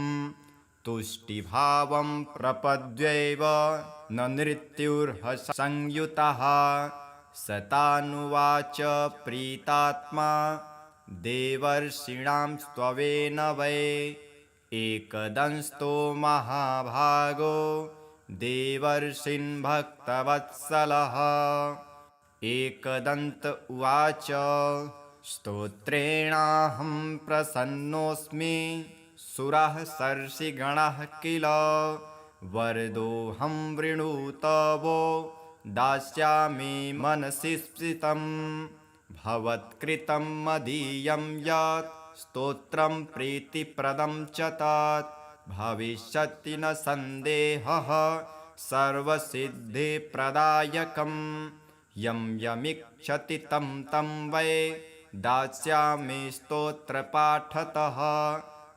तुष्टिभावं प्रपद्यैव न नृत्युर्हसंयुतः सतानुवाच प्रीतात्मा देवर्षीणां स्त्वेन वै एकदंस्तो महाभागो देवर्षिन् भक्तवत्सलः एकदन्त उवाच स्तोत्रेणाहं प्रसन्नोऽस्मि सुराः सर्षिगणाः किल वरदोऽहं वृणुतवो दास्यामि मनसि स्फीतं भवत्कृतं मदीयं यत् स्तोत्रं प्रीतिप्रदं च तत् भविष्यति न सन्देहः सर्वसिद्धिप्रदायकम् यं यमिच्छति तं तं वै दास्यामि स्तोत्रपाठतः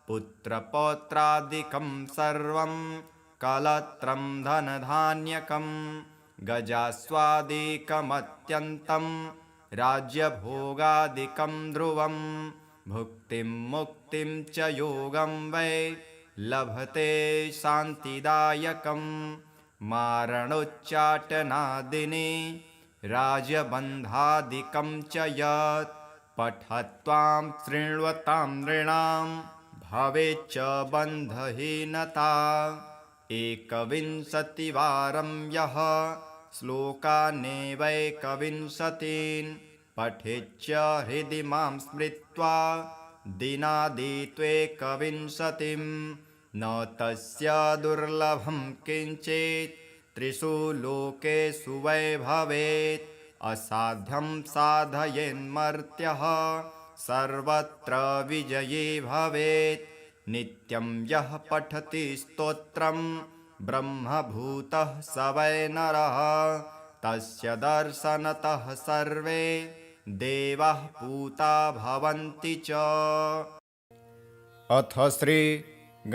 पुत्रपौत्रादिकं सर्वं कलत्रं धनधान्यकं गजास्वादिकमत्यन्तं राज्यभोगादिकं ध्रुवं भुक्तिं मुक्तिं च योगं वै लभते शान्तिदायकं मारणोच्चाटनादिनी राजबन्धादिकं च यत् पठत्वां शृण्वतां नृणां भवेच्च बन्धहीनता एकविंशतिवारं यः श्लोकानेवैकविंशतीन् पठेच्च हृदि मां स्मृत्वा दिनादित्वेकविंशतिं न तस्य दुर्लभं किञ्चित् त्रिषु लोकेषु वै भवेत् असाध्यं साधयेन्मर्त्यः सर्वत्र विजयी भवेत् नित्यं यः पठति स्तोत्रं ब्रह्मभूतः स वै नरः तस्य दर्शनतः सर्वे देवाः पूता भवन्ति च। अथ श्री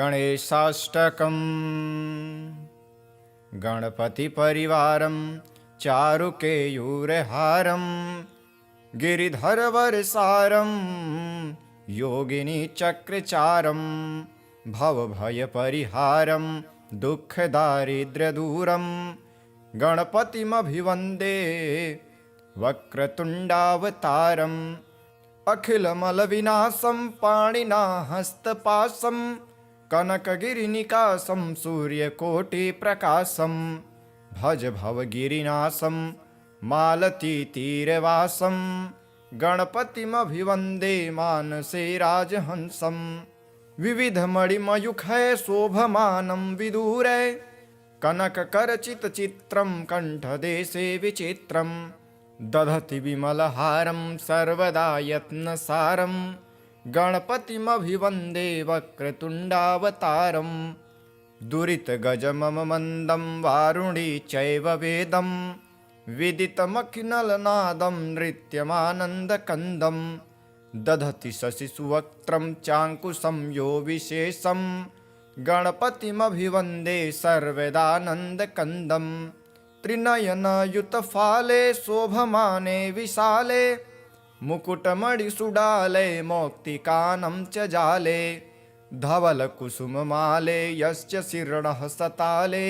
गणेशाष्टकम्। गणपतिपरिवारं चारुकेयूरहारं गिरिधरवरसारं योगिनीचक्रचारं भवभयपरिहारं दुःखदारिद्र्यदूरं गणपतिमभिवन्दे वक्रतुण्डावतारम् अखिलमलविनाशं पाणिना हस्तपाशं कनकगिरिनिकाशं सूर्यकोटिप्रकाशं भज भवगिरिनाशं मालतीतीरवासं गणपतिमभिवन्दे मानसे राजहंसं विविधमणिमयूखै शोभमानं विदूरे कनककरचितचित्रं कण्ठदेशे विचित्रं दधति विमलहारं सर्वदा यत्नसारं गणपतिमभिवन्दे वक्रतुण्डावतारं दुरितगजममन्दं वारुणी चैव वेदं विदितमखिनलनादं नृत्यमानन्दकन्दं दधति शशिसुवक्त्रं चाङ्कुशं यो विशेषं गणपतिमभिवन्दे सर्वदानन्दकन्दं त्रिनयनयुतफाले शोभमाने विशाले मुकुटमणिसुडाले मौक्तिकानं च जाले धवलकुसुममाले यस्य शिरणः सताले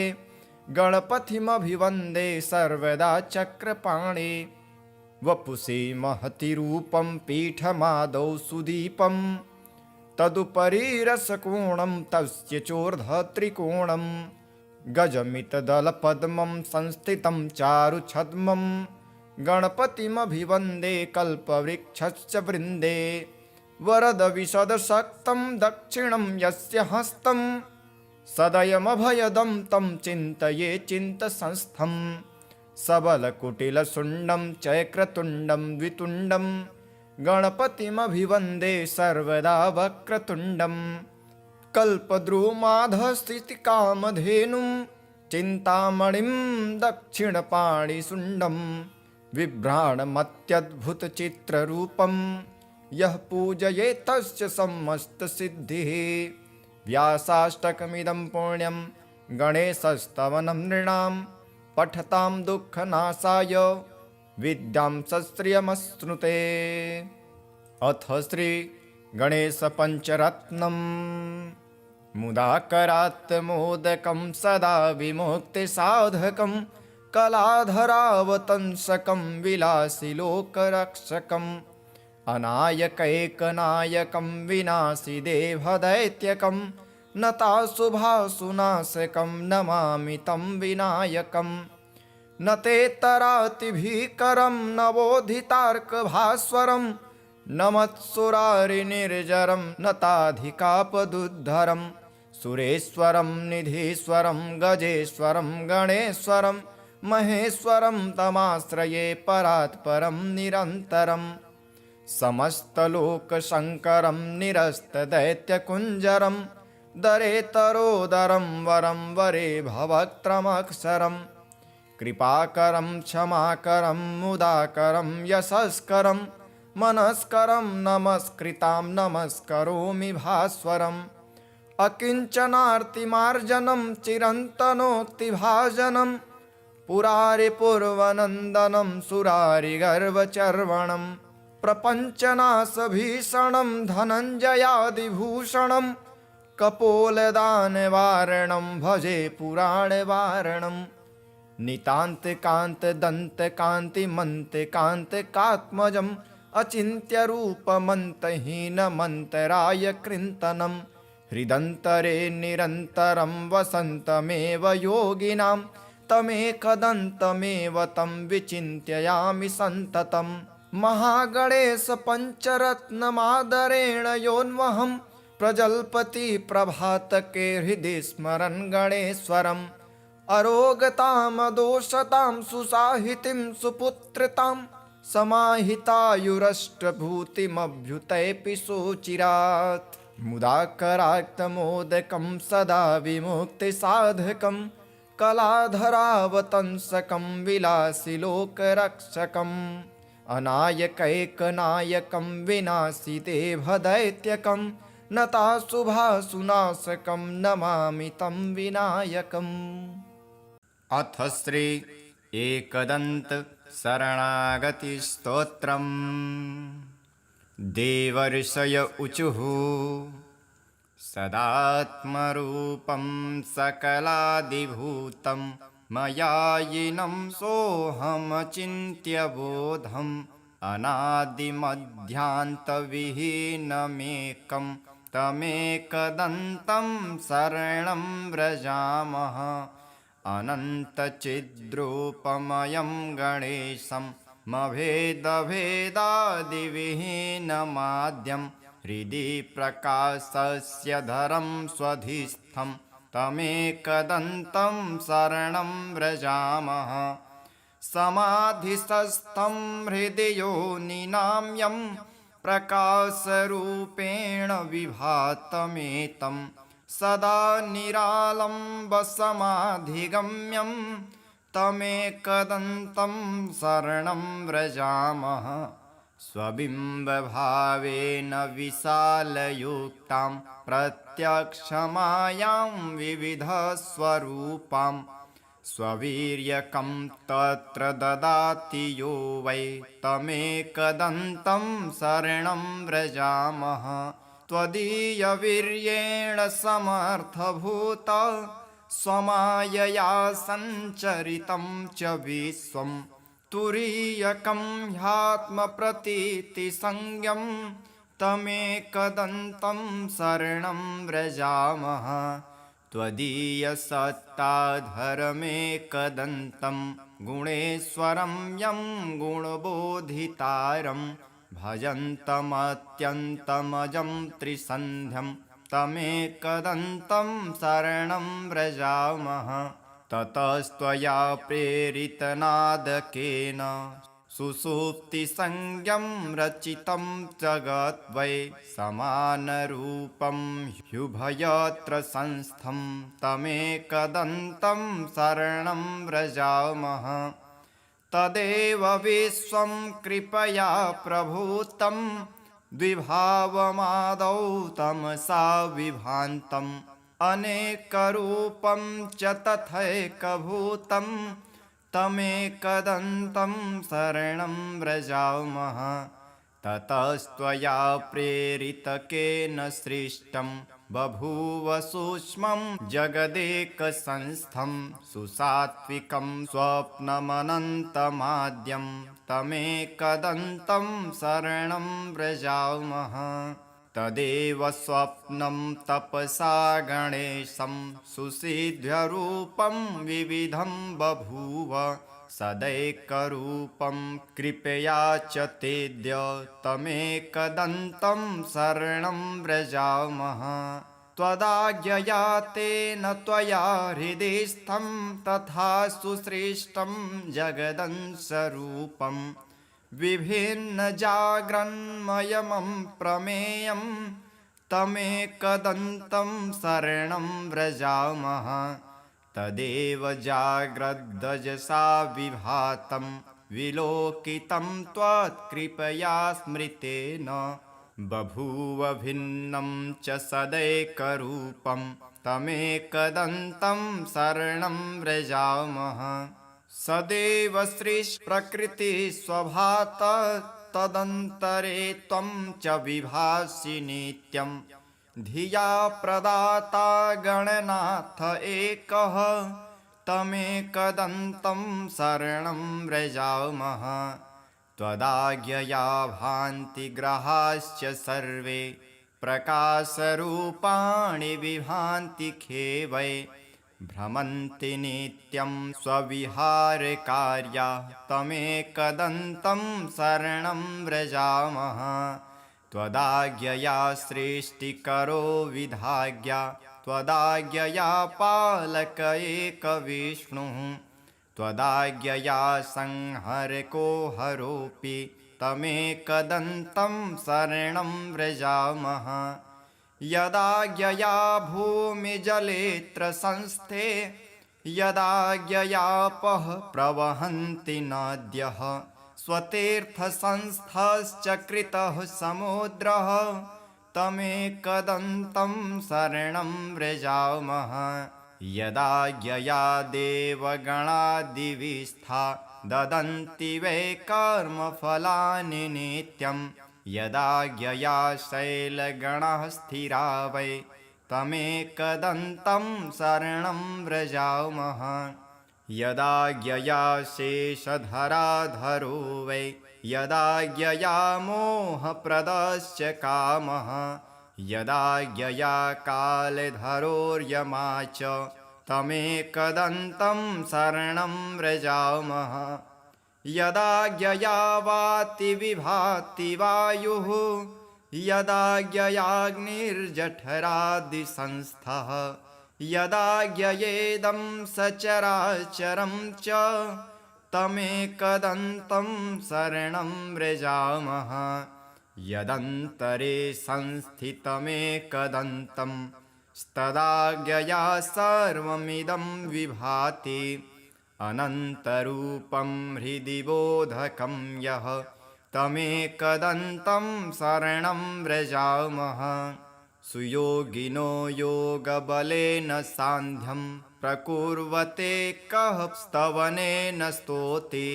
गणपतिमभिवन्दे सर्वदा चक्रपाणे वपुषि महति रूपं पीठमादौ सुदीपं तदुपरि रसकोणं तस्य चोर्ध्वत्रिकोणं गजमितदलपद्मं संस्थितं चारुछद्मं गणपतिमभिवन्दे कल्पवृक्षस्य वृन्दे वरदविशदशक्तं दक्षिणं यस्य हस्तं सदयमभयदं तं चिन्तये चिन्तसंस्थं सबलकुटिलशुण्डं चक्रतुण्डं द्वितुण्डं गणपतिमभिवन्दे सर्वदा वक्रतुण्डं कल्पद्रुमाधस्थितिकामधेनुं चिन्तामणिं दक्षिणपाणिशुण्डं बिभ्राणमत्यद्भुतचित्ररूपं यः पूजयेत् तस्य समस्तसिद्धिः व्यासाष्टकमिदं पुण्यं गणेशस्तवनं नृणां पठतां दुःखनाशाय विद्यां सश्रियमश्नुते। अथ श्री गणेशपञ्चरत्नम् मुदाकरात् मोदकं सदा विमुक्तिसाधकं कलाधरावतंसकं विलासिलोकरक्षकम् अनायकैकनायकं विनाशि देवदैत्यकं नताशुभाशुनाशकं नमामि तं विनायकं न तेतरातिभीकरं नवोधितार्कभास्वरं न मत्सुरारिनिर्जरं न ताधिकापदुद्धरं सुरेश्वरं निधीश्वरं गजेश्वरं गणेश्वरं महेश्वरं तमाश्रये परात्परं निरन्तरम् समस्तलोकशङ्करं निरस्तदैत्यकुञ्जरं दरेतरोदरं वरं वरे भवक्त्रमक्षरं कृपाकरं क्षमाकरं मुदाकरं यशस्करं मनस्करं नमस्कृतां नमस्करोमि भास्वरम् अकिञ्चनार्तिमार्जनं चिरन्तनोक्तिभाजनं पुरारिपूर्वनन्दनं सुरारिगर्वचर्वणं प्रपञ्चनाशभीषणं धनञ्जयादिभूषणं कपोलदानवारणं भजे पुराणवारणं नितान्तकान्तदन्तकान्तिमन्तकान्तिकात्मजम् अचिन्त्यरूपमन्तहीनमन्तराय कृन्तनं हृदन्तरे निरन्तरं वसन्तमेव योगिनां तमेकदन्तमेव तं विचिन्तयामि सन्ततम् महागणेश पञ्चरत्नमादरेण योन्वहं प्रजल्पति प्रभातके हृदि स्मरन् गणेश्वरम् अरोगतामदोषतां सुसाहितिं सुपुत्रतां समाहितायुरष्टभूतिमभ्युतैपि सोचिरात् मुदाकराक्तमोदकं सदा विमुक्तिसाधकं कलाधरावतंसकं विलासिलोकरक्षकम् अनायकैकनायकं विनाशिदेवदैत्यकं नताशुभासुनाशकं नमामि तं विनायकम्। अथ श्री एकदन्त शरणागतिस्तोत्रम्। देवर्षय ऊचुः सदात्मरूपं सकलादिभूतं मयायिनं सोऽहमचिन्त्यबोधम् अनादिमध्यान्तविहीनमेकं तमेकदन्तं शरणं व्रजामः। अनन्तचिद्रूपमयं गणेशं मभेदभेदादिविहीनमाद्यं हृदि प्रकाशस्य धरं स्वधिस्थं तमेकदन्तं शरणं व्रजामः। समाधिस्थं हृदि योनिनां यं प्रकाशरूपेण विभातमेतं सदा निरालम्बसमाधिगम्यं तमेकदन्तं शरणं व्रजामः। स्वबिम्बभावेन विशालयुक्तां प्रत्यक्षमायां विविधस्वरूपां स्ववीर्यकं तत्र ददाति यो वै तमेकदन्तं शरणं व्रजामः। त्वदीयवीर्येण समर्थभूत स्वमायया सञ्चरितं च विश्वं तुरीयकं ह्यात्मप्रतीतिसंज्ञं तमेकदन्तं शरणं व्रजामः। त्वदीयसत्ताधरमेकदन्तं गुणेश्वरं यं गुणबोधितारं भजन्तमत्यन्तमजं त्रिसन्ध्यं तमेकदन्तं शरणं व्रजामः। ततस्त्वया प्रेरितनादकेन सुषुप्तिसंज्ञं रचितं जगत् वै समानरूपं ह्युभयत्र संस्थं तमेकदन्तं शरणं व्रजामः। तदेव विश्वं कृपया प्रभूतं द्विभावमादौ तमसा विभान्तम् अनेकरूपं च तथैकभूतं तमेकदन्तं शरणं व्रजामः। ततस्त्वया प्रेरितकेन सृष्टं बभूव सूक्ष्मं जगदेकसंस्थं सुसात्विकं स्वप्नमनन्तमाद्यं तमेकदन्तं शरणं व्रजामः। तदेव स्वप्नं तपसा गणेशं सुसिद्ध्यरूपं विविधं बभूव सदैकरूपं कृपया च तेद्य तमेकदन्तं शरणं व्रजामः त्वदाज्ञया तेन त्वया हृदिस्थं तथा सुसृष्टं जगदंशरूपं विभिन्नजाग्रन्मयमं प्रमेयं तमेकदन्तं शरणं व्रजामः तदेव जाग्रद्दजसा विभातं विलोकितं त्वत्कृपया स्मृतेन बभूव भिन्नं च सदैकरूपं तमेकदन्तं शरणं व्रजामः सदैव सृष्टिप्रकृतिस्वभात तदन्तरे त्वं च विभासि नित्यं धिया प्रदाता गणनाथ एकः तमेकदन्तं शरणं व्रजामः त्वदाज्ञया भान्ति ग्रहाश्च सर्वे प्रकाशरूपाणि विभान्ति खेवै भ्रमन्ति नित्यं स्वविहारकार्या तमेकदन्तं शरणं व्रजामः त्वदाज्ञया सृष्टिकरो विधाज्ञा त्वदाज्ञया पालक एकविष्णुः त्वदाज्ञया संहरको हरोऽपि तमेकदन्तं शरणं व्रजामः यदाज्ञया भूमिजलेऽत्र संस्थे यदाज्ञयापः प्रवहन्ति नद्यः स्वतीर्थसंस्थश्च कृतः समुद्रः तमेकदन्तं शरणं व्रजामः यदाज्ञया देवगणादिविस्था ददन्ति वै कर्मफलानि नित्यं यदाज्ञया शैलगणाः स्थिरा वै तमेकदन्तं शरणं व्रजामः यदाज्ञया शेषधराधरो वै यदाज्ञया मोहप्रदश्च कामः यदाज्ञया कालधरोर्यमा च तमेकदन्तं शरणं व्रजामः यदाज्ञया वाति विभाति वायुः यदाज्ञयाग्निर्जठरादिसंस्थः यदाज्ञयेदं सचराचरं च तमेकदन्तं शरणं व्रजामः यदन्तरे संस्थितमेकदन्तं तदाज्ञया सर्वमिदं विभाति अनन्तरूपं हृदि बोधकं यः तमेकदन्तं शरणं व्रजामः सुयोगिनो योगबलेन सान्ध्यं प्रकुर्वते कः स्तवनेन स्तोति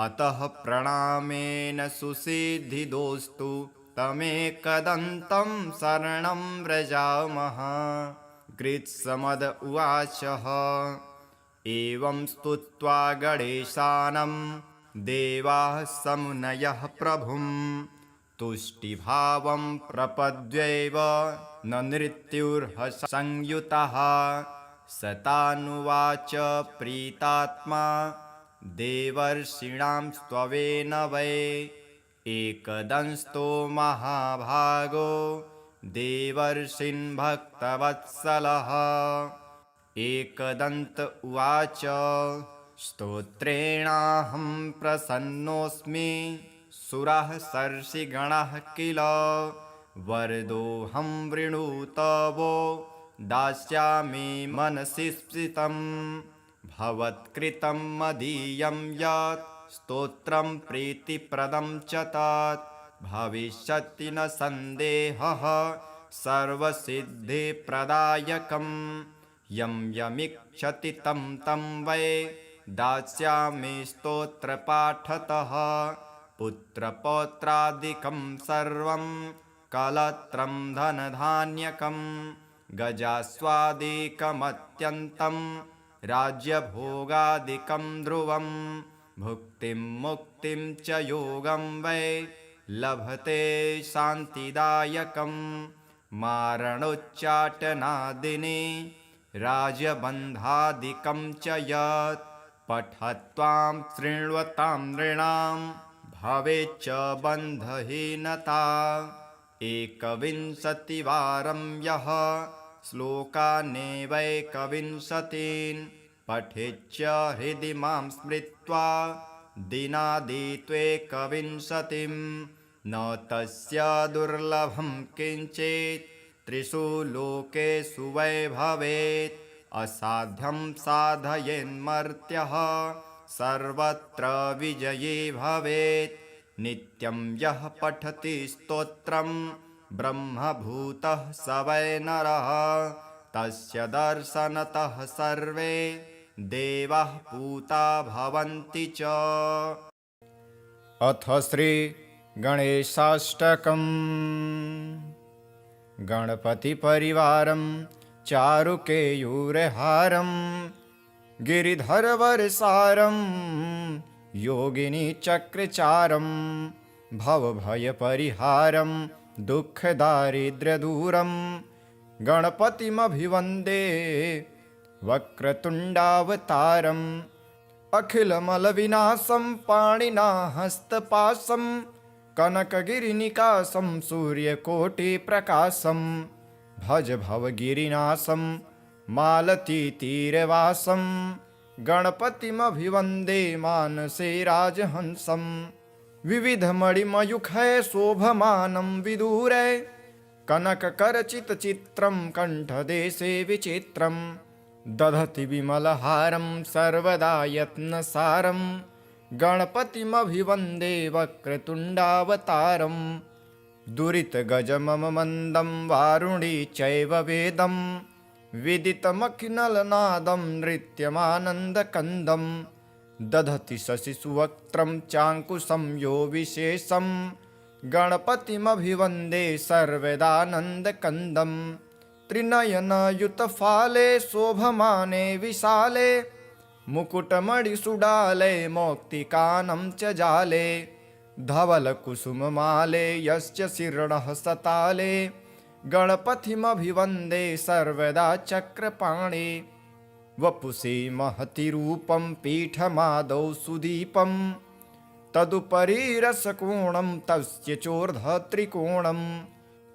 अतः प्रणामेन सुसिद्धिदोस्तु तमेकदन्तं शरणं व्रजामः कृत्समद उवाचः एवं स्तुत्वा गणेशानं देवाः समुनयः प्रभुं तुष्टिभावं प्रपद्यैव न नृत्युर्हसंयुतः सतानुवाच प्रीतात्मा देवर्षीणां स्त्वेन वै एकदंस्तो महाभागो देवर्षीन् भक्तवत्सलः एकदन्त उवाच स्तोत्रेणाहं प्रसन्नोऽस्मि सुराः सर्षिगणाः किल वरदोऽहं वृणुतवो दास्यामि मनसि स्फीतं भवत्कृतं मदीयं यत् स्तोत्रं प्रीतिप्रदं च तत् भविष्यति न सन्देहः सर्वसिद्धिप्रदायकं यं यमिच्छति तं तं वै दास्यामि स्तोत्रपाठतः पुत्रपौत्रादिकं सर्वं कलत्रं धनधान्यकं गजास्वादिकमत्यन्तं राज्यभोगादिकं ध्रुवं भुक्तिं मुक्तिं च योगं वै लभते शान्तिदायकं मारणोच्चाटनादिने राजबन्धादिकं च यत् पठत्वां शृण्वतां नृणां भवेच्च बन्धहीनता। एकविंशतिवारं यः श्लोकानेवैकविंशतीन् पठेच्च हृदि मां स्मृत्वा दिनादित्वेकविंशतिं न तस्य दुर्लभं किञ्चित् त्रिषु लोकेषु वै भवेत्। असाध्यं साधयेन्मर्त्यः सर्वत्र विजयी भवेत्। नित्यं यः पठति स्तोत्रं ब्रह्मभूतः स वै नरः तस्य दर्शनतः सर्वे देवाः पूता भवन्ति च। अथ श्री गणेशाष्टकम्। गणपतिपरिवारं चारुकेयूरहारं गिरिधरवरसारं योगिनीचक्रचारं भवभयपरिहारं दुःखदारिद्र्यदूरं गणपतिमभिवन्दे वक्रतुण्डावतारम्। अखिलमलविनाशं पाणिना हस्तपाशं कनकगिरिनिकाशं सूर्यकोटिप्रकाशं भज भवगिरिनाशं मालतीतीरवासं गणपतिमभिवन्दे मानसे राजहंसं। विविधमणिमयूखै शोभमानं विदूरे कनककरचितचित्रं कण्ठदेशे विचित्रं दधति विमलहारं सर्वदा यत्नसारं गणपतिमभिवन्दे वक्रतुण्डावतारं। दुरितगजममन्दं वारुणी चैव वेदं विदितमखिनलनादं नृत्यमानन्दकन्दं दधति शशिसुवक्त्रं चाङ्कुशं यो विशेषं गणपतिमभिवन्दे सर्वदानन्दकन्दं। त्रिनयनयुतफाले शोभमाने विशाले मुकुटमणिसुडाले मौक्तिकानं च जाले धवलकुसुममाले यस्य शिरणः सताले गणपतिमभिवन्दे सर्वदा चक्रपाणे। वपुषि महति रूपं पीठमादौ सुदीपं तदुपरि रसकोणं तस्य चोर्ध्वत्रिकोणं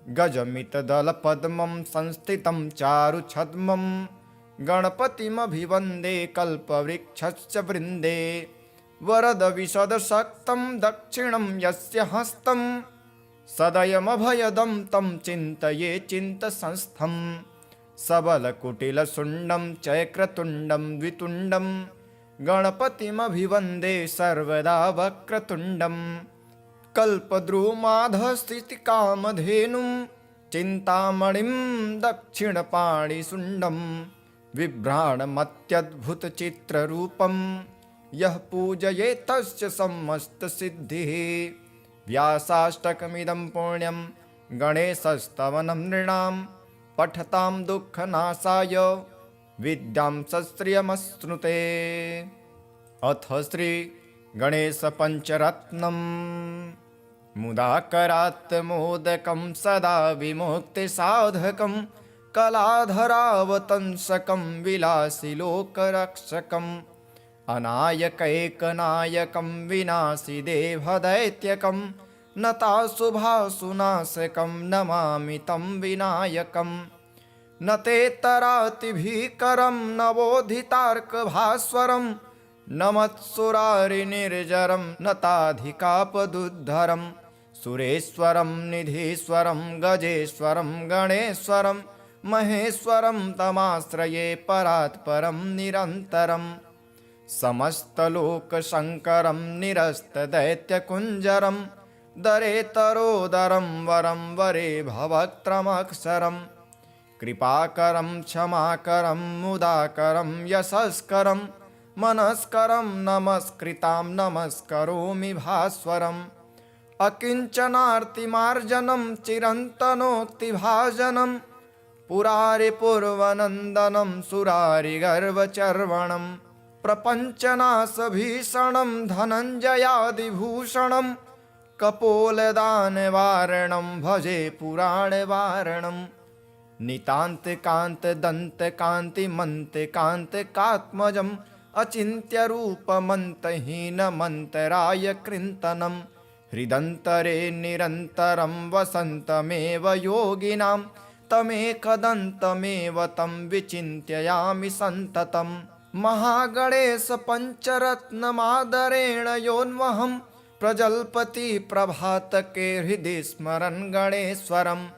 गजमितदलपद्मं संस्थितं चारुछद्मं गणपतिमभिवन्दे कल्पवृक्षस्य वृन्दे। वरदविशदशक्तं दक्षिणं यस्य हस्तं सदयमभयदं तं चिन्तये चिन्तसंस्थं सबलकुटिलशुण्डं चक्रतुण्डं द्वितुण्डं गणपतिमभिवन्दे सर्वदा वक्रतुण्डं। कल्पद्रुमाधस्थितिकामधेनुं चिन्तामणिं दक्षिणपाणिशुण्डं बिभ्राणमत्यद्भुतचित्ररूपं यः पूजयेत् तस्य समस्तसिद्धिः। व्यासाष्टकमिदं पुण्यं गणेशस्तवनं नृणां पठतां दुःखनाशाय विद्यां सश्रियमश्नुते। अथ श्री गणेशपञ्चरत्नम्। मुदाकरात् मोदकं सदा विमुक्तिसाधकं कलाधरावतंसकं विलासिलोकरक्षकम् अनायकैकनायकं विनाशि देवदैत्यकं नताशुभाशुनाशकं नमामि तं विनायकं। न तेतरातिभीकरं नवोदितार्कभास्वरं नमत्सुरारिनिर्जरं नताधिकापदुद्धरं सुरेश्वरं निधीश्वरं गजेश्वरं गणेश्वरं महेश्वरं तमाश्रये परात्परं निरन्तरम्। समस्तलोकशङ्करं निरस्तदैत्यकुञ्जरं दरेतरोदरं वरं वरे भवक्त्रमक्षरं कृपाकरं क्षमाकरं मुदाकरं यशस्करं मनस्करं नमस्कृतां नमस्करोमि भास्वरम्। अकिञ्चनार्तिमार्जनं चिरन्तनोक्तिभाजनं पुरारिपूर्वनन्दनं सुरारिगर्वचर्वणं प्रपञ्चनाशभीषणं धनञ्जयादिभूषणं कपोलदानवारणं भजे पुराणवारणं नितान्तकान्तदन्तकान्तिमन्त्रकान्तिकात्मजम् अचिन्त्यरूपमन्तहीनमन्तराय कृन्तनं हृदन्तरे निरन्तरं वसन्तमेव योगिनां तमेकदन्तमेव तं विचिन्तयामि सन्ततम् महागणेश पञ्चरत्नमादरेण योन्वहं प्रजल्पति प्रभातके हृदि स्मरन् गणेश्वरम्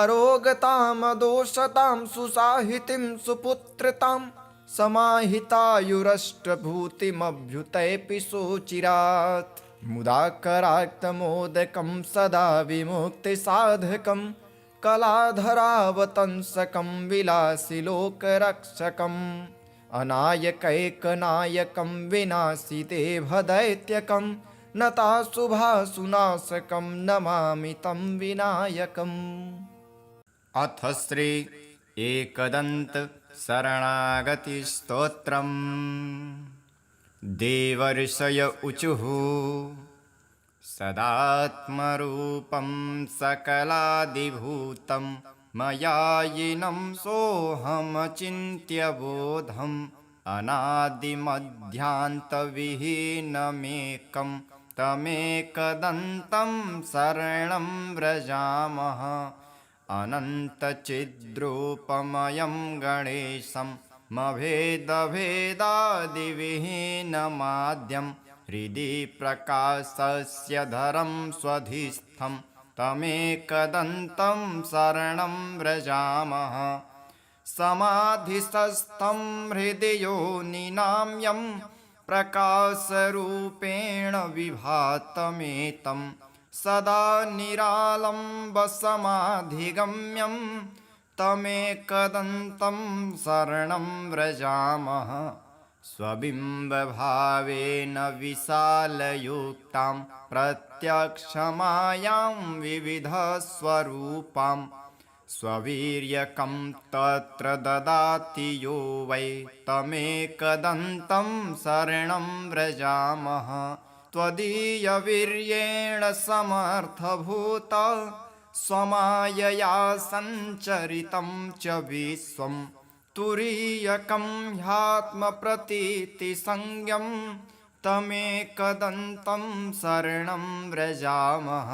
अरोगतामदोषतां सुसाहितिं सुपुत्रतां समाहितायुरष्टभूतिमभ्युतैपि सोचिरात् मुदाकराक्तमोदकं सदा विमुक्तिसाधकं कलाधरावतंसकं विलासिलोकरक्षकम् अनायकैकनायकं विनाशिते भदैत्यकं नताशुभासुनाशकं नमामि तं विनायकम्। अथ श्री एकदन्त शरणागति स्तोत्रम्। देवर्षय ऊचुः सदात्मरूपं सकलादिभूतं मयायिनं सोऽहमचिन्त्य बोधम् अनादिमध्यान्तविहीनमेकं तमेकदन्तं शरणं व्रजामः। अनन्तचिद्रूपमयं गणेशं मभेदभेदादिविहीनमाद्यं हृदि प्रकाशस्य धरं स्वधिस्थं तमेकदन्तं शरणं व्रजामः। समाधिस्थं हृदि योनिनां यं प्रकाशरूपेण विभातमेतं सदा निरालम्बसमाधिगम्यं तमेकदन्तं शरणं व्रजामः। स्वबिम्बभावेन विशालयुक्तां प्रत्यक्षमायां विविधस्वरूपां स्ववीर्यकं तत्र ददाति यो वै तमेकदन्तं शरणं व्रजामः। त्वदीयवीर्येण समर्थभूत स्वमायया सञ्चरितं च विश्वं तुरीयकं ह्यात्मप्रतीतिसंज्ञं तमेकदन्तं शरणं व्रजामः।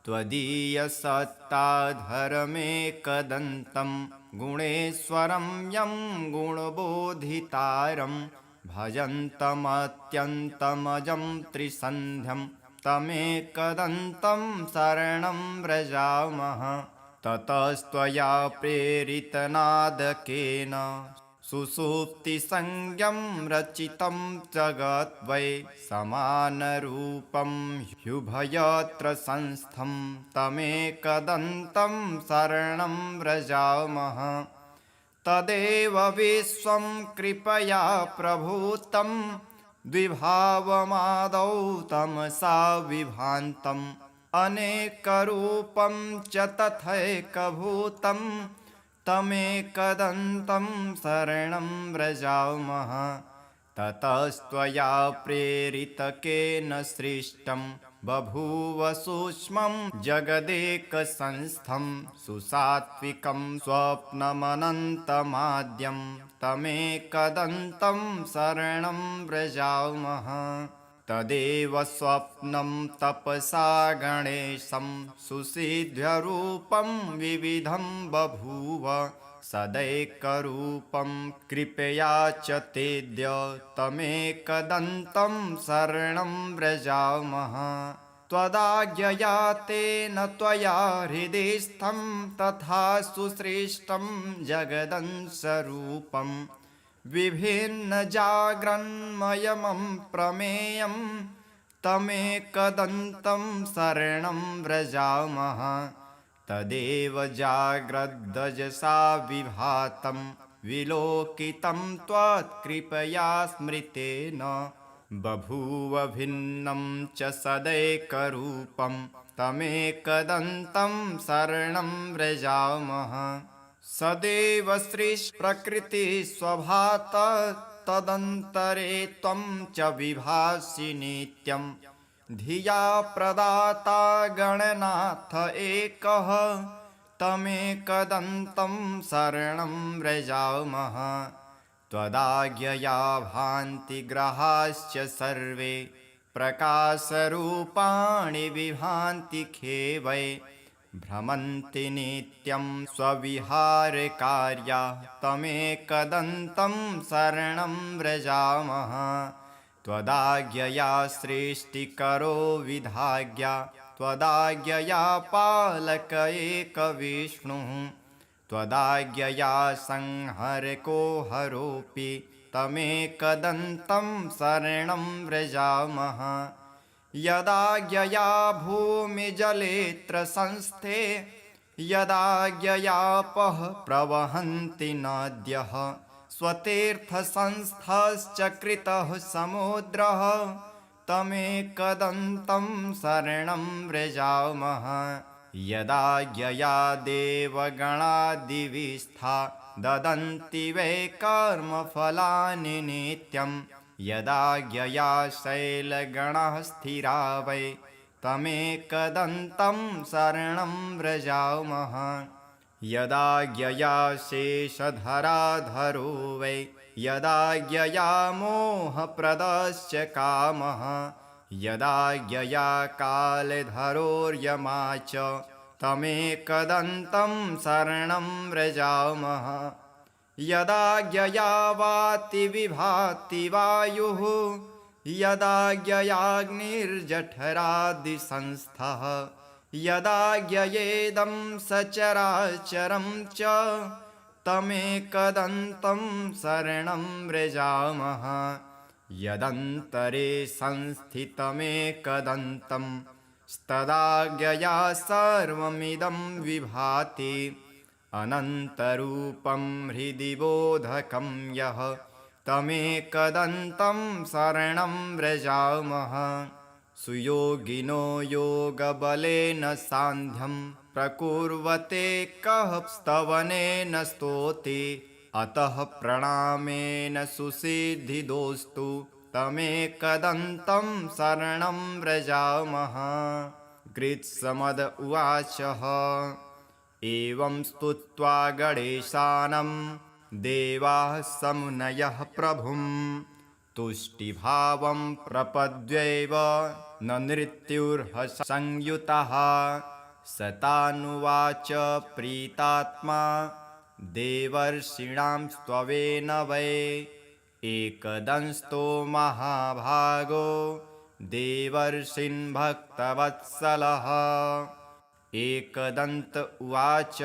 त्वदीयसत्ताधरमेकदन्तं गुणेश्वरं यं गुणबोधितारं भजन्तमत्यन्तमजं त्रिसन्ध्यं तमेकदन्तं शरणं व्रजामः। ततस्त्वया प्रेरितनादकेन सुषुप्तिसंज्ञं रचितं जगत् वै समानरूपं ह्युभयत्र संस्थं तमेकदन्तं शरणं व्रजामः। तदेव विश्वं कृपया प्रभूतं द्विभावमादौ तमसा विभान्तम् अनेकरूपं च तथैकभूतं तमेकदन्तं शरणं व्रजामः। ततस्त्वया प्रेरितकेन सृष्टं बभूव सूक्ष्मं जगदेकसंस्थं सुसात्विकं स्वप्नमनन्तमाद्यं तमेकदन्तं शरणं व्रजामः। तदेव स्वप्नं तपसा गणेशं सुसिद्ध्यरूपं विविधं बभूव सदैकरूपं कृपया च तेद्य तमेकदन्तं शरणं व्रजामः। त्वदाज्ञया तेन त्वया हृदिस्थं तथा सुसृष्टं जगदंशरूपं विभिन्नजाग्रन्मयमं प्रमेयं तमेकदन्तं शरणं व्रजामः। तदेव जाग्रद्दजसा विभातं विलोकितं त्वत्कृपया स्मृतेन बभूव भिन्नं च सदैकरूपं तमेकदन्तं शरणं व्रजामः। सदैव सृष्टिप्रकृतिस्वभात तदन्तरे त्वं च विभासि नित्यं धिया प्रदाता गणनाथ एकः तमेकदन्तं शरणं व्रजामः त्वदाज्ञया भान्ति ग्रहाश्च सर्वे प्रकाशरूपाणि विभान्ति खेवै भ्रमन्ति नित्यं स्वविहारकार्या तमेकदन्तं शरणं व्रजामः त्वदाज्ञया सृष्टिकरो विधाज्ञा त्वदाज्ञया पालक एकविष्णुः त्वदाज्ञया संहरको हरोऽपि तमेकदन्तं शरणं व्रजामः यदाज्ञया भूमिजलेऽत्र संस्थे यदाज्ञयापः प्रवहन्ति नद्यः स्वतीर्थसंस्थश्च कृतः समुद्रः तमेकदन्तं शरणं व्रजामः यदाज्ञया देवगणादिविस्था ददन्ति वै कर्मफलानि नित्यं यदाज्ञया शैलगणाः स्थिरा वै तमेकदन्तं शरणं व्रजामः यदाज्ञया शेषधराधरो वै यदाज्ञया मोहप्रदश्च कामः यदाज्ञया कालधरोर्यमा च तमेकदन्तं शरणं व्रजामः यदाज्ञया वाति विभाति वायुः यदाज्ञयाग्निर्जठरादिसंस्थः यदाज्ञयेदं सचराचरं च तमेकदन्तं शरणं व्रजामः यदन्तरे संस्थितमेकदन्तं तदाज्ञया सर्वमिदं विभाति अनन्तरूपं हृदि बोधकं यः तमेकदन्तं शरणं व्रजामः सुयोगिनो योगबलेन सान्ध्यं प्रकुर्वते कः स्तवनेन स्तोति अतः प्रणामेन सुसिद्धिदोस्तु तमेकदन्तं शरणं व्रजामः कृत्समद उवाचः एवं स्तुत्वा गणेशानं देवाः समुनयः प्रभुं तुष्टिभावं प्रपद्यैव न नृत्युर्हसंयुतः सतानुवाच प्रीतात्मा देवर्षीणां स्त्वेन वै एकदंस्तो महाभागो देवर्षीन् भक्तवत्सलः एकदन्त उवाच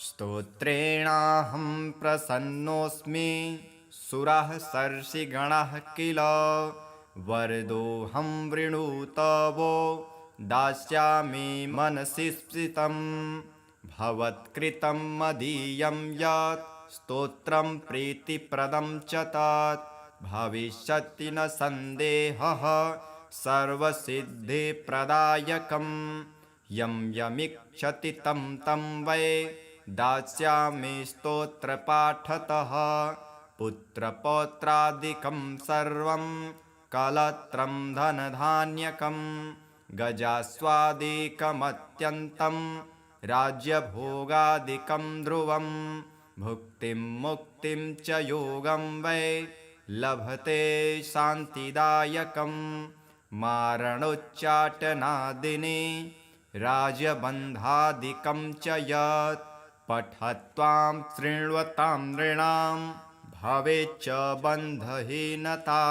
स्तोत्रेणाहं प्रसन्नोऽस्मि सुराः सर्षिगणाः किल वरदोऽहं वृणुतवो दास्यामि मनसि स्फीतं भवत्कृतं मदीयं यत् स्तोत्रं प्रीतिप्रदं च तत् भविष्यति न सन्देहः सर्वसिद्धिप्रदायकं यं यमिच्छति तं तं वै दास्यामि स्तोत्रपाठतः पुत्रपौत्रादिकं सर्वं कलत्रं धनधान्यकं गजास्वादिकमत्यन्तं राज्यभोगादिकं ध्रुवं भुक्तिं मुक्तिं च योगं वै लभते शान्तिदायकं मारणोच्चाटनादिनी राजबन्धादिकं च यत् पठत्वां शृण्वतां नृणां भवेच्च बन्धहीनता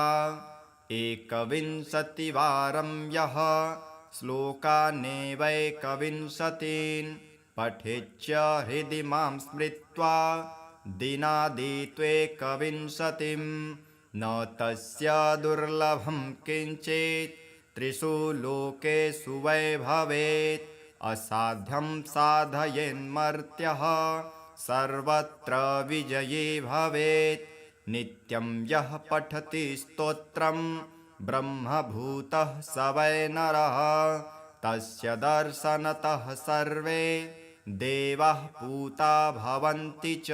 एकविंशतिवारं यः श्लोकानेवैकविंशतीन् पठेच्च हृदि मां स्मृत्वा दिनादित्वेकविंशतिं न तस्य दुर्लभं किञ्चित् त्रिषु लोकेषु वै भवेत् असाध्यं साधयेन्मर्त्यः सर्वत्र विजयी भवेत् नित्यं यः पठति स्तोत्रं ब्रह्मभूतः स वै नरः तस्य दर्शनतः सर्वे देवाः पूता भवन्ति च।